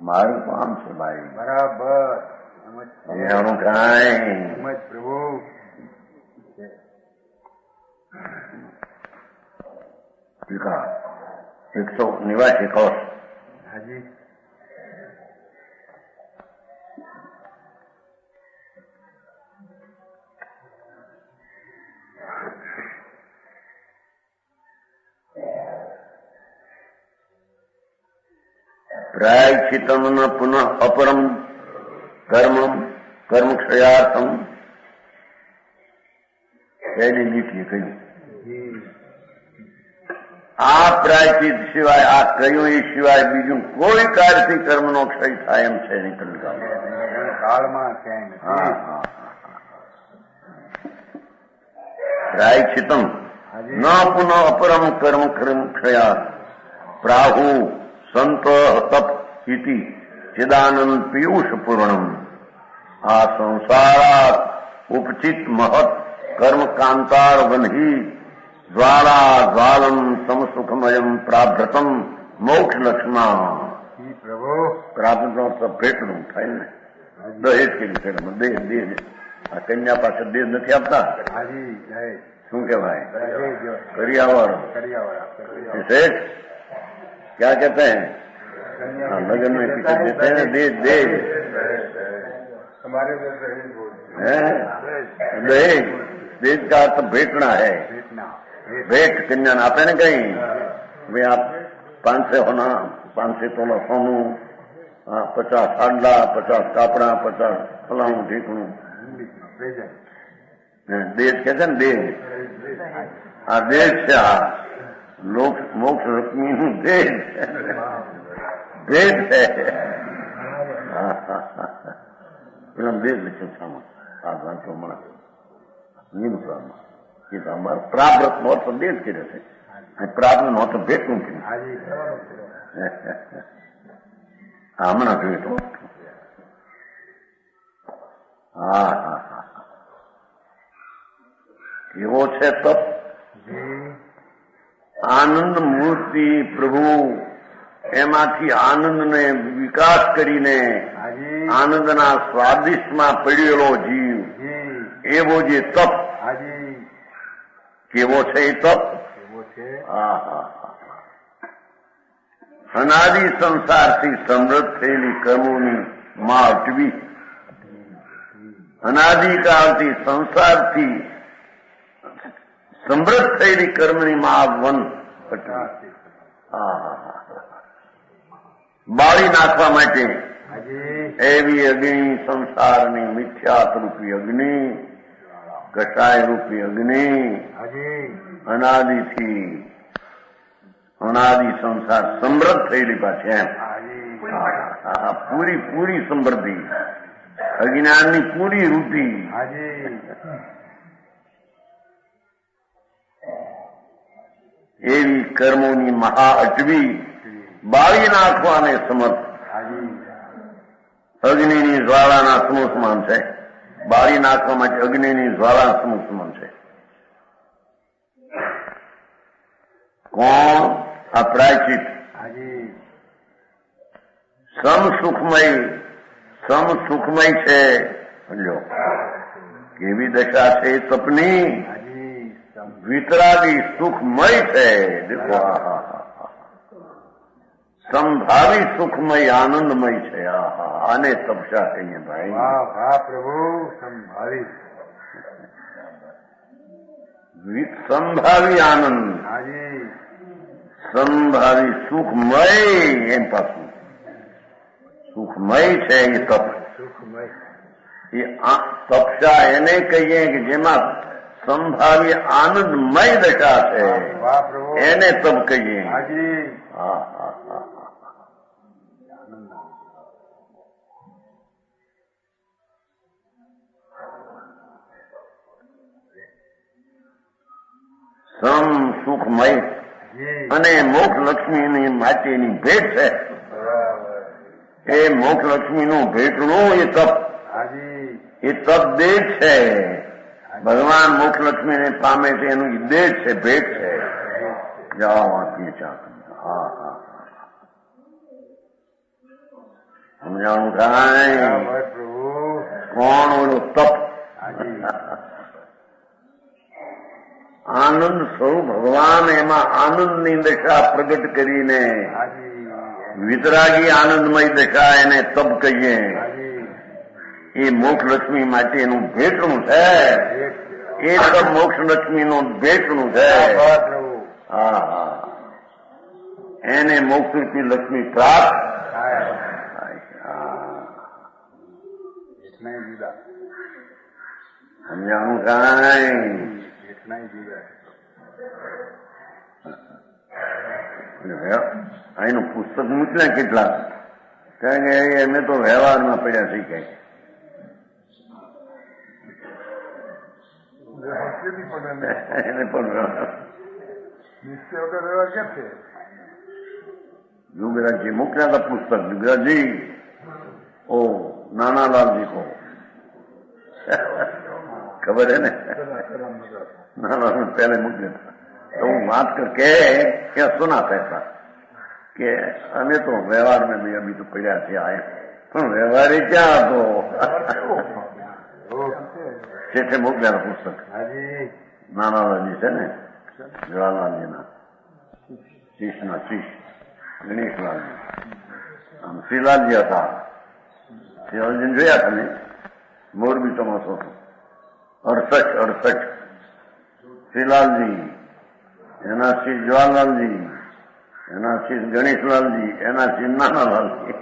મારું કામ છે ભાઈ. બરાબર. સમજાણું કાંઈ? પ્રભુ. ટીકા 189 કોષ. પ્રાયશ્ચિતમ ન પુનઃ અપરમ કર્મ ક્ષયાર્થમ એની નીતિએ કહ્યું. આ પ્રાયશ્ચિત સિવાય આ કહ્યું એ સિવાય બીજું કોઈ કાર્યથી કર્મનો ક્ષય થાય એમ છે નહીં કાળમાં ક્યાંય નથી. પ્રાયશ્ચિતમ ન પુનઃ અપરમ કર્મ ક્ષયાર્થ પ્રાહુ સંત તપ ઇતિ ચિદાનંદ પીયુષ પૂર્ણમ. આ સંસારાત ઉપચિત મહત કર્મ કાંતાર વનહી જ્વાલા જ્વાલમ સમસુખમયમ પ્રાભ્રતમ મોક્ષ લક્ષ્મા. પ્રભુ પ્રાભ્રતનો ભેટનું થાય ને દહેજ કર્યું છે. દેહ આ કન્યા પાસે દેહ નથી આપતા. હાજી જય શું કહેવાય? जय करियावर सेठ क्या कहते हैं? लगन में पीछे देते हैं देज हमारे दहेज. देज का अर्थ भेटना है. भेंट कन्या ने आपे ने कहीं भाई आप 500 होना 500 तोला सोनू 50 साडला 50 कापड़ा 50 फलाणું ઢીકણું देश कहते हैं देश. આ દેશ છે. આ મોક્ષ રશ્મિનું દેશ ભેદ છે. પેલા દેશ લખ્યો સામા આ વાંચો મળે નિમસામાં એ તો અમારો પ્રાપ્ત નો તો દેશ કર્યો છે. પ્રાપ્ત નો તો ભેટનું કર્યું. હમણાં જોયું તો હા એવો છે તપ. આનંદ મૂર્તિ પ્રભુ એમાંથી આનંદને વિકાસ કરીને આનંદના સ્વાદિષ્ટમાં પડેલો જીવ એવો જે તપ કેવો છે એ તપ. અનાદિ સંસારથી સમૃદ્ધ થયેલી કર્મોની માં અટવી. અનાદિકાળથી સંસારથી સમૃદ્ધ થયેલી કર્મની માં વન બાળી નાખવા માટે એવી અગ્નિ સંસારની મિથ્યાત રૂપી અગ્નિ કષાય રૂપી અગ્નિ અનાદિ સંસાર સમૃદ્ધ થયેલી પાછી એમ પૂરી સમૃદ્ધિ અજ્ઞાનની પૂરી વૃદ્ધિ એવી કર્મોની મહા અટવી બાળી નાખવાને સમર્થ અગ્નિની જ્વાળાના સમૂહમાન છે. બાળી નાખવા માટે અગ્નિની જ્વાળા સમૂહમાન છે. કોણ? આ પ્રાયચિત સમસુખમય છે. લ્યો કેવી દશા છે તપની. વિતરાગી સુખમય છે. દેખો સંભાવી સુખમય આનંદમય છે. આને તપસ્યા કહીએ ભાઈ. પ્રભુ સંભાવી સંભાવી આનંદ સંભાવી સુખમય એમ પાછું સુખમય છે એ તપ. એ તપસ્યા એને કહીએ કે જેમાં સંભાવી આનંદમય દશા છે એને તપ કહીએ. સમ સુખમય અને મોક્ષ લક્ષ્મીની માટેની ભેટ છે. એ મોક્ષ લક્ષ્મીનું ભેટનું એ તપ દેશ છે. ભગવાન મોક્ષ લક્ષ્મીને પામે છે એનું દેશ છે, ભેટ છે. જાઓ આપીએ ચા. સમજાણું થાય? કોણ ઓલું તપ? આનંદ સ્વરૂપ ભગવાન એમાં આનંદની દશા પ્રગટ કરીને વિતરાગી આનંદમય દશા એને તપ કહીએ. એ મોક્ષ લક્ષ્મી માટેનું ભેટનું છે. એ તપ મોક્ષ લક્ષ્મીનું ભેટનું છે. એને મોક્ષ લક્ષ્મી પ્રાપ્ત એટલાય જુદા સમજાણું કાંઈ એટલાય જુદા અહીંનું પુસ્તક મૂક્યા કેટલા કારણ કે અમે તો વ્યવહારમાં પડ્યા થઈ ગયા એને પણ નિશ્ચય વગર વ્યવહાર કેમ છે યુગરાજજી મૂક્યા હતા પુસ્તક યુગરાજજી ઓ નાનાલાલજી કો ખબર હે ને નાના પહેલે મૂક્યા હતા तो बात करके क्या सुना पैसा कि हमें तो व्यवहार में भी अभी तो पड़ा थे आए पर व्यवहार ही क्या तो चेठे मोकल्या पुस्तक नानालालजी છે ને જવાહરલાલજીના શીશના શીશ ગણેશલાલજી આમ શ્રીલાલજી હતા શ્રીલાલજીને જોયા તમે મોરબી ચોમાસો હતો 68 શ્રીલાલજી એના શ્રી જવાહરલાલજી એના શ્રી ગણેશલાલજી એના શ્રી નાનાલાલજી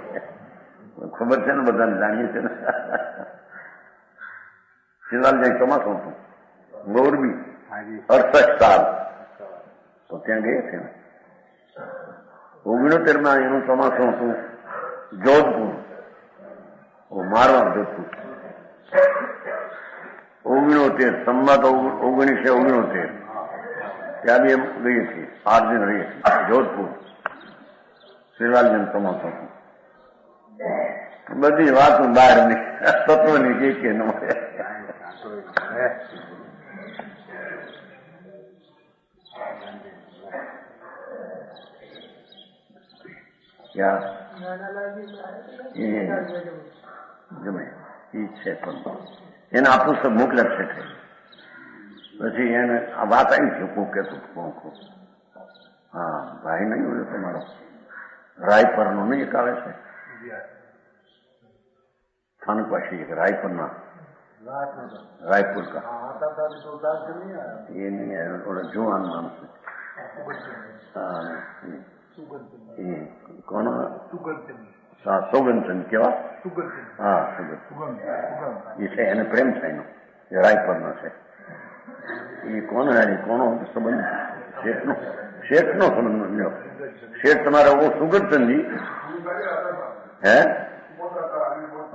ખબર છે ને બધાને જાણીએ છે ને શ્રીલાલજી ચોમાસું હતું મોરબી 68 સાલ તો ત્યાં ગયા છે ને 69 એનું ચોમાસું હતું જોધપુર મારવા જોધપુર 69 સંમત 1969 ત્યાં બી એમ ગઈ હતી 8 દિન રહી હતી જોધપુર શ્રીલાલજી ચોમાસું બધી વાતો બહાર ની તત્વની જે કે ન મળે ગમે એ છે પણ એને આ પુસ્તક મોકલ્યા છે પછી એને આ વાત આવી છે કોક કહેતું કોણ હા ભાઈ નહીં હોય તમારો રાયપરનો નહીં એક આવે છે થાનકવાસી એક રાયપરના रायपुर का ये नहीं है थोड़ा जुआन मानस कौन सोगनचंद केवा हाँ सुगंध ये છે એને પ્રેમ છે એનો એ રાયપરનો છે એ કોણ હે કોનો સંબંધ શેઠનો સંબંધ લ્યો શેઠ તમારે वो सुगंधचंद है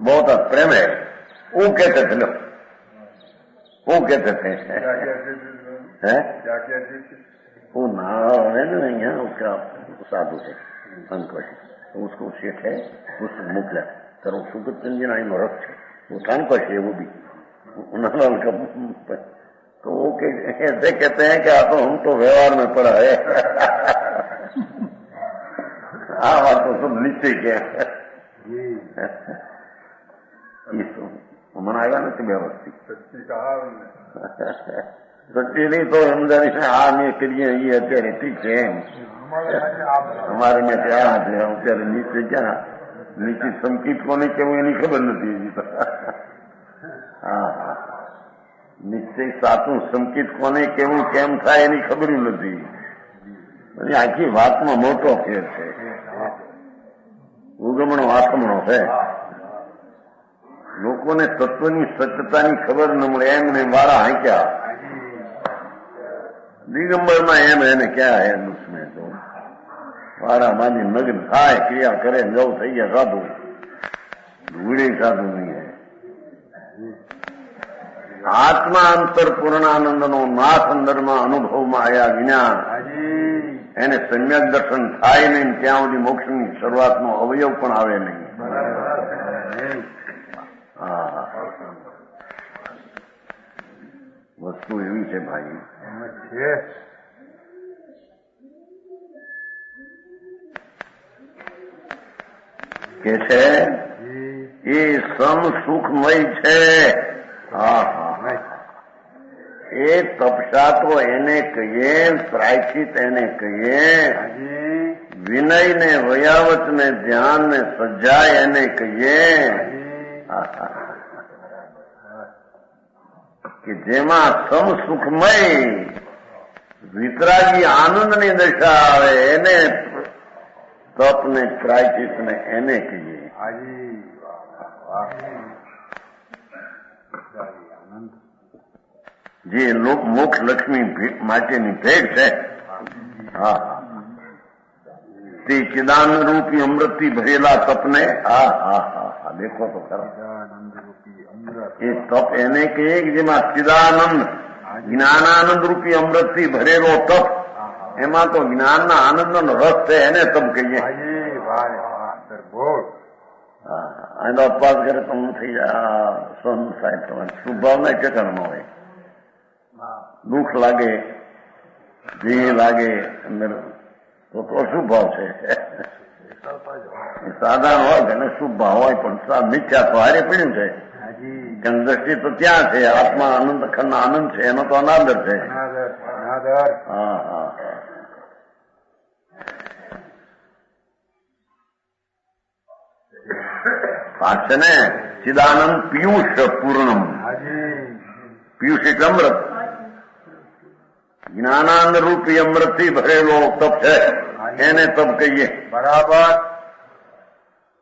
बहुत प्रेम है वो कहते थे लो वो कहते थे हैं वो नाम है ना यहाँ उसका साधु है थानकवासी तो उसको सेठ है उसको मोकला तर वो सुगतचंद जी ना इन रख है वो थानकवासी है वो भी नालाल का तो वो ऐसे कहते हैं कि आप तो हम तो व्यवहार में पड़ा है हाँ बात तो सब निश्चय के મને આવ્યા નથી વ્યવસ્થિત સચ્ચી નહીં તો સમજાવી છે આ મેં કરીએ એ અત્યારે ઠીક છે એમ અમારે મેં ત્યાં છે અત્યારે નીચે ક્યાં નીચે સંકિત કોને કેવું એની ખબર નથી હજી હા હા નિશ્ચય સાચું સંકિત કોને કેવું કેમ થાય એની ખબર નથી પછી આખી વાતમાં મોટો ફેર છે ઉગમણો આથમણો છે લોકોને તત્વની સત્યતાની ખબર ન મળે એમ ને વાળા હાંક્યા દિગંબરમાં એમ એને ક્યાં હે દુશ્મે તો વાળા માની નગ્ન થાય ક્રિયા કરે જવું થઈ ગયા સાધુ ધૂળે સાધુ નહીં હે આત્મા અંતર પૂર્ણાનંદનો નાથ અંદરમાં અનુભવમાં આવ્યા વિના એને સમ્યક દર્શન થાય નહીં ત્યાં સુધી મોક્ષની શરૂઆતનો અવયવ પણ આવે નહીં વસ્તુ એવી છે ભાઈ કે છે એ સમ સુખમય છે હા હા એ તપસા તો એને કહીએ પ્રાયશ્ચિત એને કહીએ વિનય ને વયાવત ને ધ્યાન ને સજ્જા એને કહીએ કે જેમાં સમ સુખમય વિતરાગી આનંદની દશા આવે એને તપ ને પ્રાયચિત ને એને કહીએ. હાજી વાહ આનંદ. જે મોક્ષ લક્ષ્મી માટેની ભેટ છે. હા, તે ચિદાનંદ રૂપી અમૃતથી ભરેલા તપને હા હા હા હા દેખો તો ખરા. આનંદ રૂપી અમૃત. એ તપ એને કહીએ કે જેમાં ચિદાનંદ જ્ઞાનાનંદ રૂપી અમૃતથી ભરેલો તપ, એમાં તો જ્ઞાનના આનંદનો રસ છે, એને તપ કહીએ. હાજી વાહ વાહ સર બોલ. હા, અહીં તો અપવાસ કરે તો હું થઈ જાય સહન સાહેબ તમારી શુભભાવના ઠેકાણમાં હોય. દુઃખ લાગે, ભી લાગે અંદર તો શું ભાવ છે? સાધારણ હોય કે શુભ ભાવ હોય, પણ મિથ્યા તો હારે પડ્યું છે. દ્રષ્ટિ તો ત્યાં છે, આત્મા આનંદ ખંડ આનંદ છે, એનો તો અનાદર છે. હા હા હા છે ને. ચિદાનંદ પિયુષ પૂર્ણમ. પિયુષ એટલે અમૃત. જ્ઞાનાનંદ રૂપી અમૃતથી ભરેલો તપ છે, એને તપ કહીએ. બરાબર.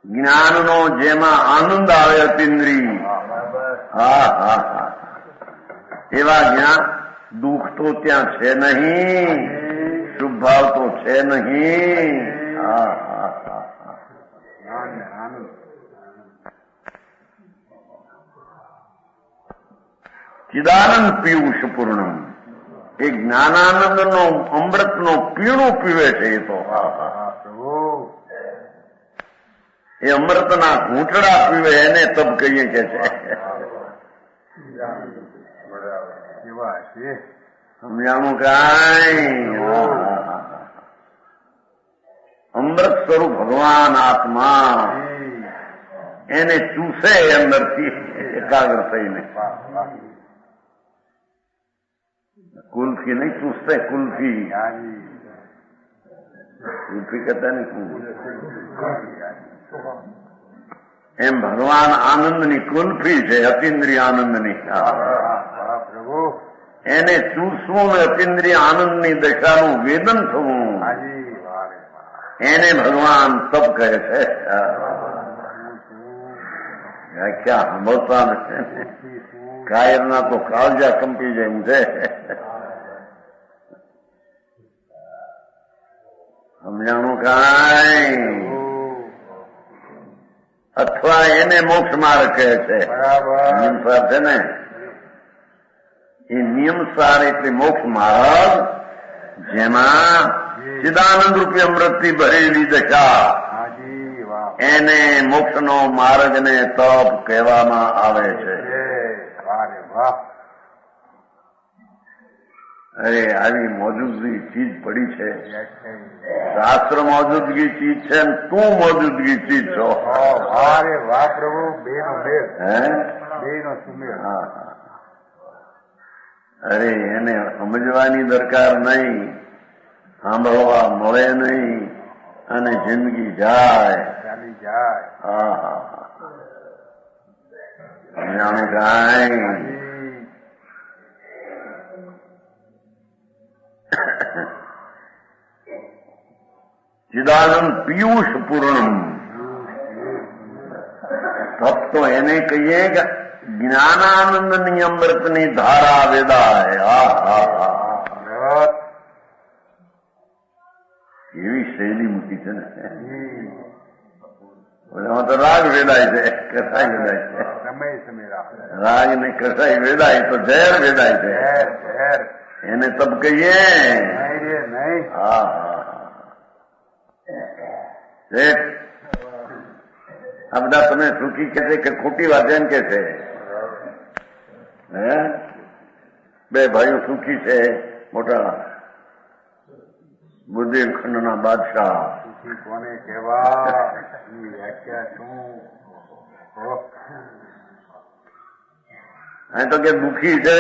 જ્ઞાનનો જેમાં આનંદ આવે અતિન્દ્રિય. હા હા હા એવા જ્ઞાન. દુઃખ તો ત્યાં છે નહીં, શુભ ભાવ તો છે નહીં. હા હા હા હા ચિદાનંદ પિયુષ પૂર્ણમ. એ જ્ઞાનાનંદનો અમૃતનો પીણું પીવે છે. એ તો એ અમૃતના ઘૂંટડા પીવે, એને તપ કહીએ કે છે. સમજાણું કાંઈ? અમૃત સ્વરૂપ ભગવાન આત્મા એને ચૂસે અંદરથી એકાગ્ર થઈને. કુલ્ફી નહીં ચૂસતે, કુલ્ફી. કુલ્ફી કહેતા ને એમ ભગવાન આનંદની કુલ્ફી છે, અતિન્દ્રિય આનંદની. એને ચૂસવું ને અતિન્દ્રિય આનંદની દશાનું વેદન થવું, એને ભગવાન તપ કહે છે. વ્યાખ્યા સાંભળતા નથી. કાયરના તો કાળજા કંપી જાય છે. સમજાણું કાંઈ? અથવા એને મોક્ષ માર્ગ કહે છે. નિયમસાર છે ને, એ નિયમસાર એટલે મોક્ષ માર્ગ, જેમાં ચિદાનંદ રૂપી અમૃતથી ભરેલી દશા, એને મોક્ષનો માર્ગ ને તપ કહેવામાં આવે છે. અરે આવી મોજૂદગી ચીજ પડી છે. શાસ્ત્ર મોજૂદગી ચીજ છે ને તું મોજૂદગી ચીજ છો. વાહ પ્રભુ. બે નો મેળ. હે બે નો સુમેળ. હા. અરે એને સમજવાની દરકાર નહીં, સાંભળવા મળે નહીં અને જિંદગી જાય. ચાલી જાય. હા હા સમજાણું કાંઈ? ચિદાનંદ પિયુષ પૂર્ણમ. તપ તો એને કહીએ કે જ્ઞાનાનંદની અમૃતની ધારા વેદાય. હા હા હા એવી શૈલી મૂકી છે ને. એમાં તો રાગ વેદાય છે, કસાઈ વેદાય છે. રાગ ને કસાઈ વેદાય તો ઝેર વેદાય છે. એને તપ કહીએ. હા હા આ બધા તમે સુખી કે છે કે ખોટી વાત એમ કે છે? હે બે ભાઈઓ સુખી છે, મોટા બુદ્ધિખંડના બાદશાહ. સુખી કોને કહેવા? વ્યાખ્યા શું? અહીં તો કે દુઃખી છે,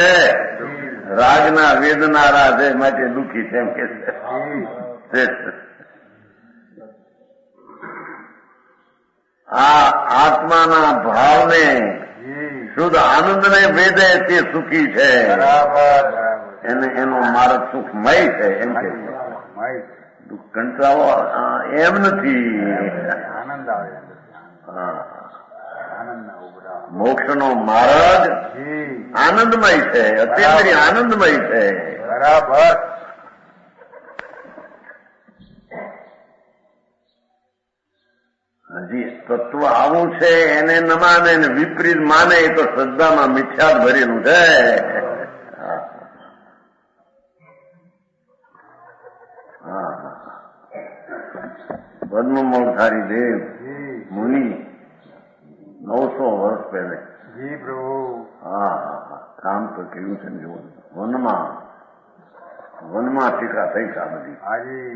રાગના વેદનારા છે માટે દુઃખી છે એમ કે છે. આ આત્માના ભાવને શુદ્ધ આનંદને વેદે તે સુખી છે. એને એનો માર્ગ સુખમય છે એમ કે કંટાળો એમ નથી. આનંદ આવે અંદર. હા, આનંદના ઉભરા. મોક્ષનો માર્ગ જી આનંદમય છે, અત્યંત આનંદમય છે. બરાબર. હજી તત્વ આવું છે એને ન માને ને વિપરીત માને એ તો શ્રદ્ધામાં મિથ્યા ભરેલું છે. પદ્મમોક્ષધારી દેવ જી મુનિ 900 વર્ષ પહેલે જી પ્રભુ. હા કામ તો કેવું છે જો વનમાં ટીકા થઈ છે. આ બધી હાજી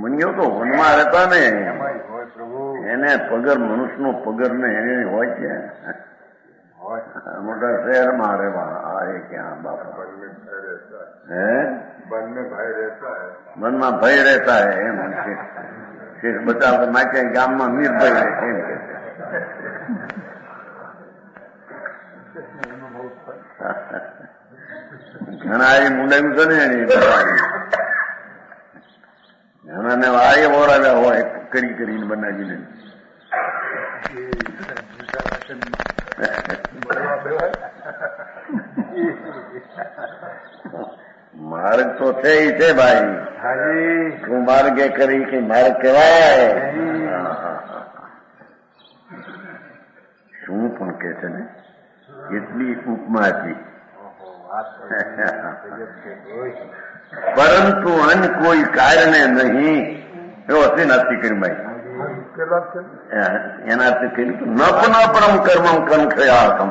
મુનિઓ તો વનમાં રહેતા ને, એમ જ હોય પ્રભુ. એને પગર મનુષ્યનો પગર ને એને હોય છે. હોય મોટા શહેરમાં રહેવા આ એ ક્યાં બાપા હે બંને ભાઈ રહેતા મનમાં ભય રહેતા હે એમ શેખ બધા માટે ગામમાં નિર્ભય રહે છે એમ કે ઘણા એ મુંડાયું છે ને એની ઘણાને વાય ઓરાવ્યા હોય કરી કરીને બનાવીને. માર્ગ તો છે ઈ છે ભાઈ. હાજી તું માર્ગે કરી કે માર્ગ કહેવાય. શું પણ કે છે ને એટલી ઉપમા હતી. પરંતુ અન્ય કોઈ કારણે નહીં એવો હશે નથી કરી ભાઈ. એનાથી કહ્યું ન પરમ કર્મ કર્મ ખયાતમ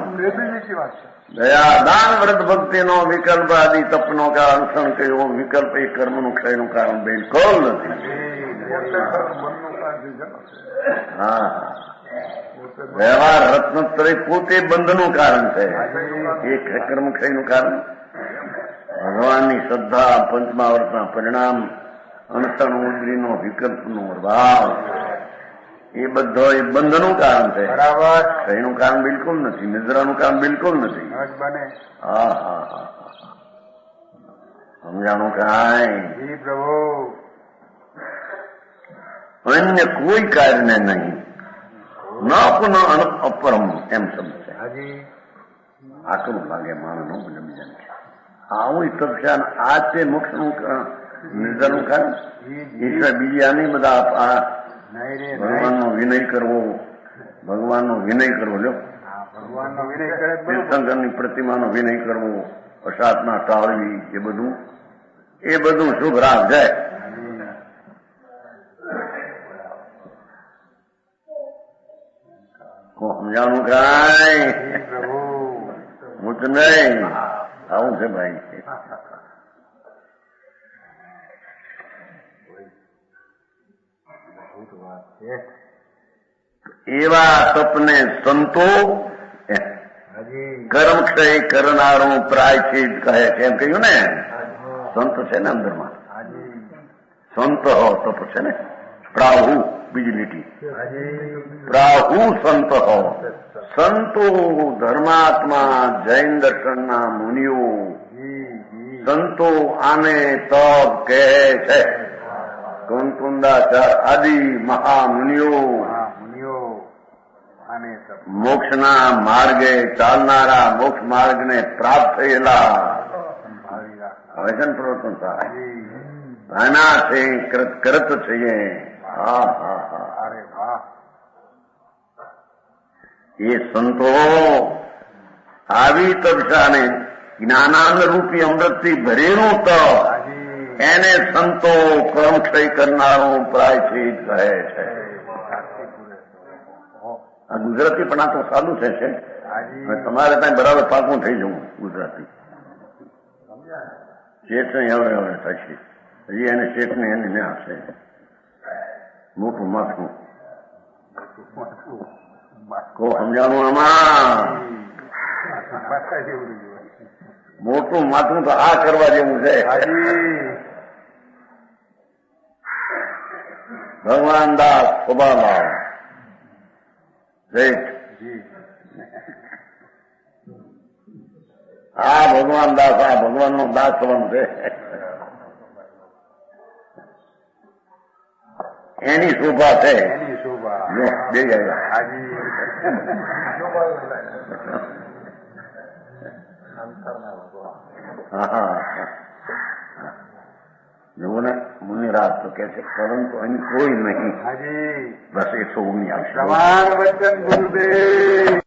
દયા દાન વ્રત ભક્તિનો વિકલ્પ આદિ તપનો કારણ ક્ષણ કયો વિકલ્પ એ કર્મનું ક્ષયનું કારણ બિલકુલ નથી. હા વ્યવહાર રત્નત્રય પોતે બંધનું કારણ છે. એ કર્મ ક્ષયનું કારણ ભગવાનની શ્રદ્ધા પંચમાવર્તના પરિણામ અણસણ ઉદ્રીનો વિકલ્પનો અભાવ એ બધો એ બંધનું કારણ છે. બરાબર. ક્ષયનું કારણ બિલકુલ નથી, નિદ્રાનું કારણ બિલકુલ નથી. બને હા હા હા સમજાણું કાંઈ જી પ્રભુ. અન્ય કોઈ કાર્યને નહીં ન પુનઃ અપરમ એમ શબ્દ છે. હાજી આકરું લાગે માણસનો મને બીજાને આવું તપસ્યા આ છે મોક્ષનું નિર્ધારનું કારણ. ઈશ્વર બીજી આની બધા નહીં રે ભગવાનનો વિનય કરવો, ભગવાનનો વિનય કરવો લ્યો. ભગવાનનો વિનય કરે જ બરોબર. તીર્થંકરની પ્રતિમાનો વિનય કરવો, અસાધના ટાળવી એ બધું શુભ રાગ જાય. સમજાણું કાંઈ પ્રભુ હું તો નહીં આવું છે ભાઈ. એવા તપને સંતો કર્મક્ષય કરનારું પ્રાયશ્ચિત કહે છે એમ કહ્યું ને. સંત છે ને અંદરમાં સંત તપ છે ને પ્રાહુ બીજી લીટી પ્રાહુ સંત સંતો ધર્માત્મા જૈન દર્શનના મુનિઓ સંતો આને તપ કહે છે. કુંતુંડાચાર આદિ મહામુનિઓ મોક્ષના માર્ગે ચાલનારા મોક્ષ માર્ગને પ્રાપ્ત થયેલા વચન પ્રવર્તન થાય આનાથી કરત છીએ. હા હા હા એ સંતો આવી તપસાને જ્ઞાનાનંદ રૂપી અમૃતથી ભરેલું તપ એને સંતો કર્મક્ષય કરનારું પ્રાયશ્ચિત કહે છે. આ ગુજરાતી પણ આ તો સાદું થશે. તમારે ત્યાં બરાબર પાકું થઈ જવું ગુજરાતી. શેઠ હવે હવે થશે હજી એને શેઠ ને એને ના હશે મોટું માથું કો સમજાણું આમાં. મોટું માથું તો આ કરવા જેવું છે. ભગવાન દાસ ખોબાલાલ શેઠ આ ભગવાન દાસ આ ભગવાન નો દાસ થવાનું છે. એની શોભા છે. એની શોભા. લો, બે ગયા. હાજી. હા, જુઓ ને મુનિરાજ તો કે છે પરંતુ અહીં કોઈ નહીં. હાજી. બસ 119 આવશે. પ્રમાણ વચન ગુરુદેવ.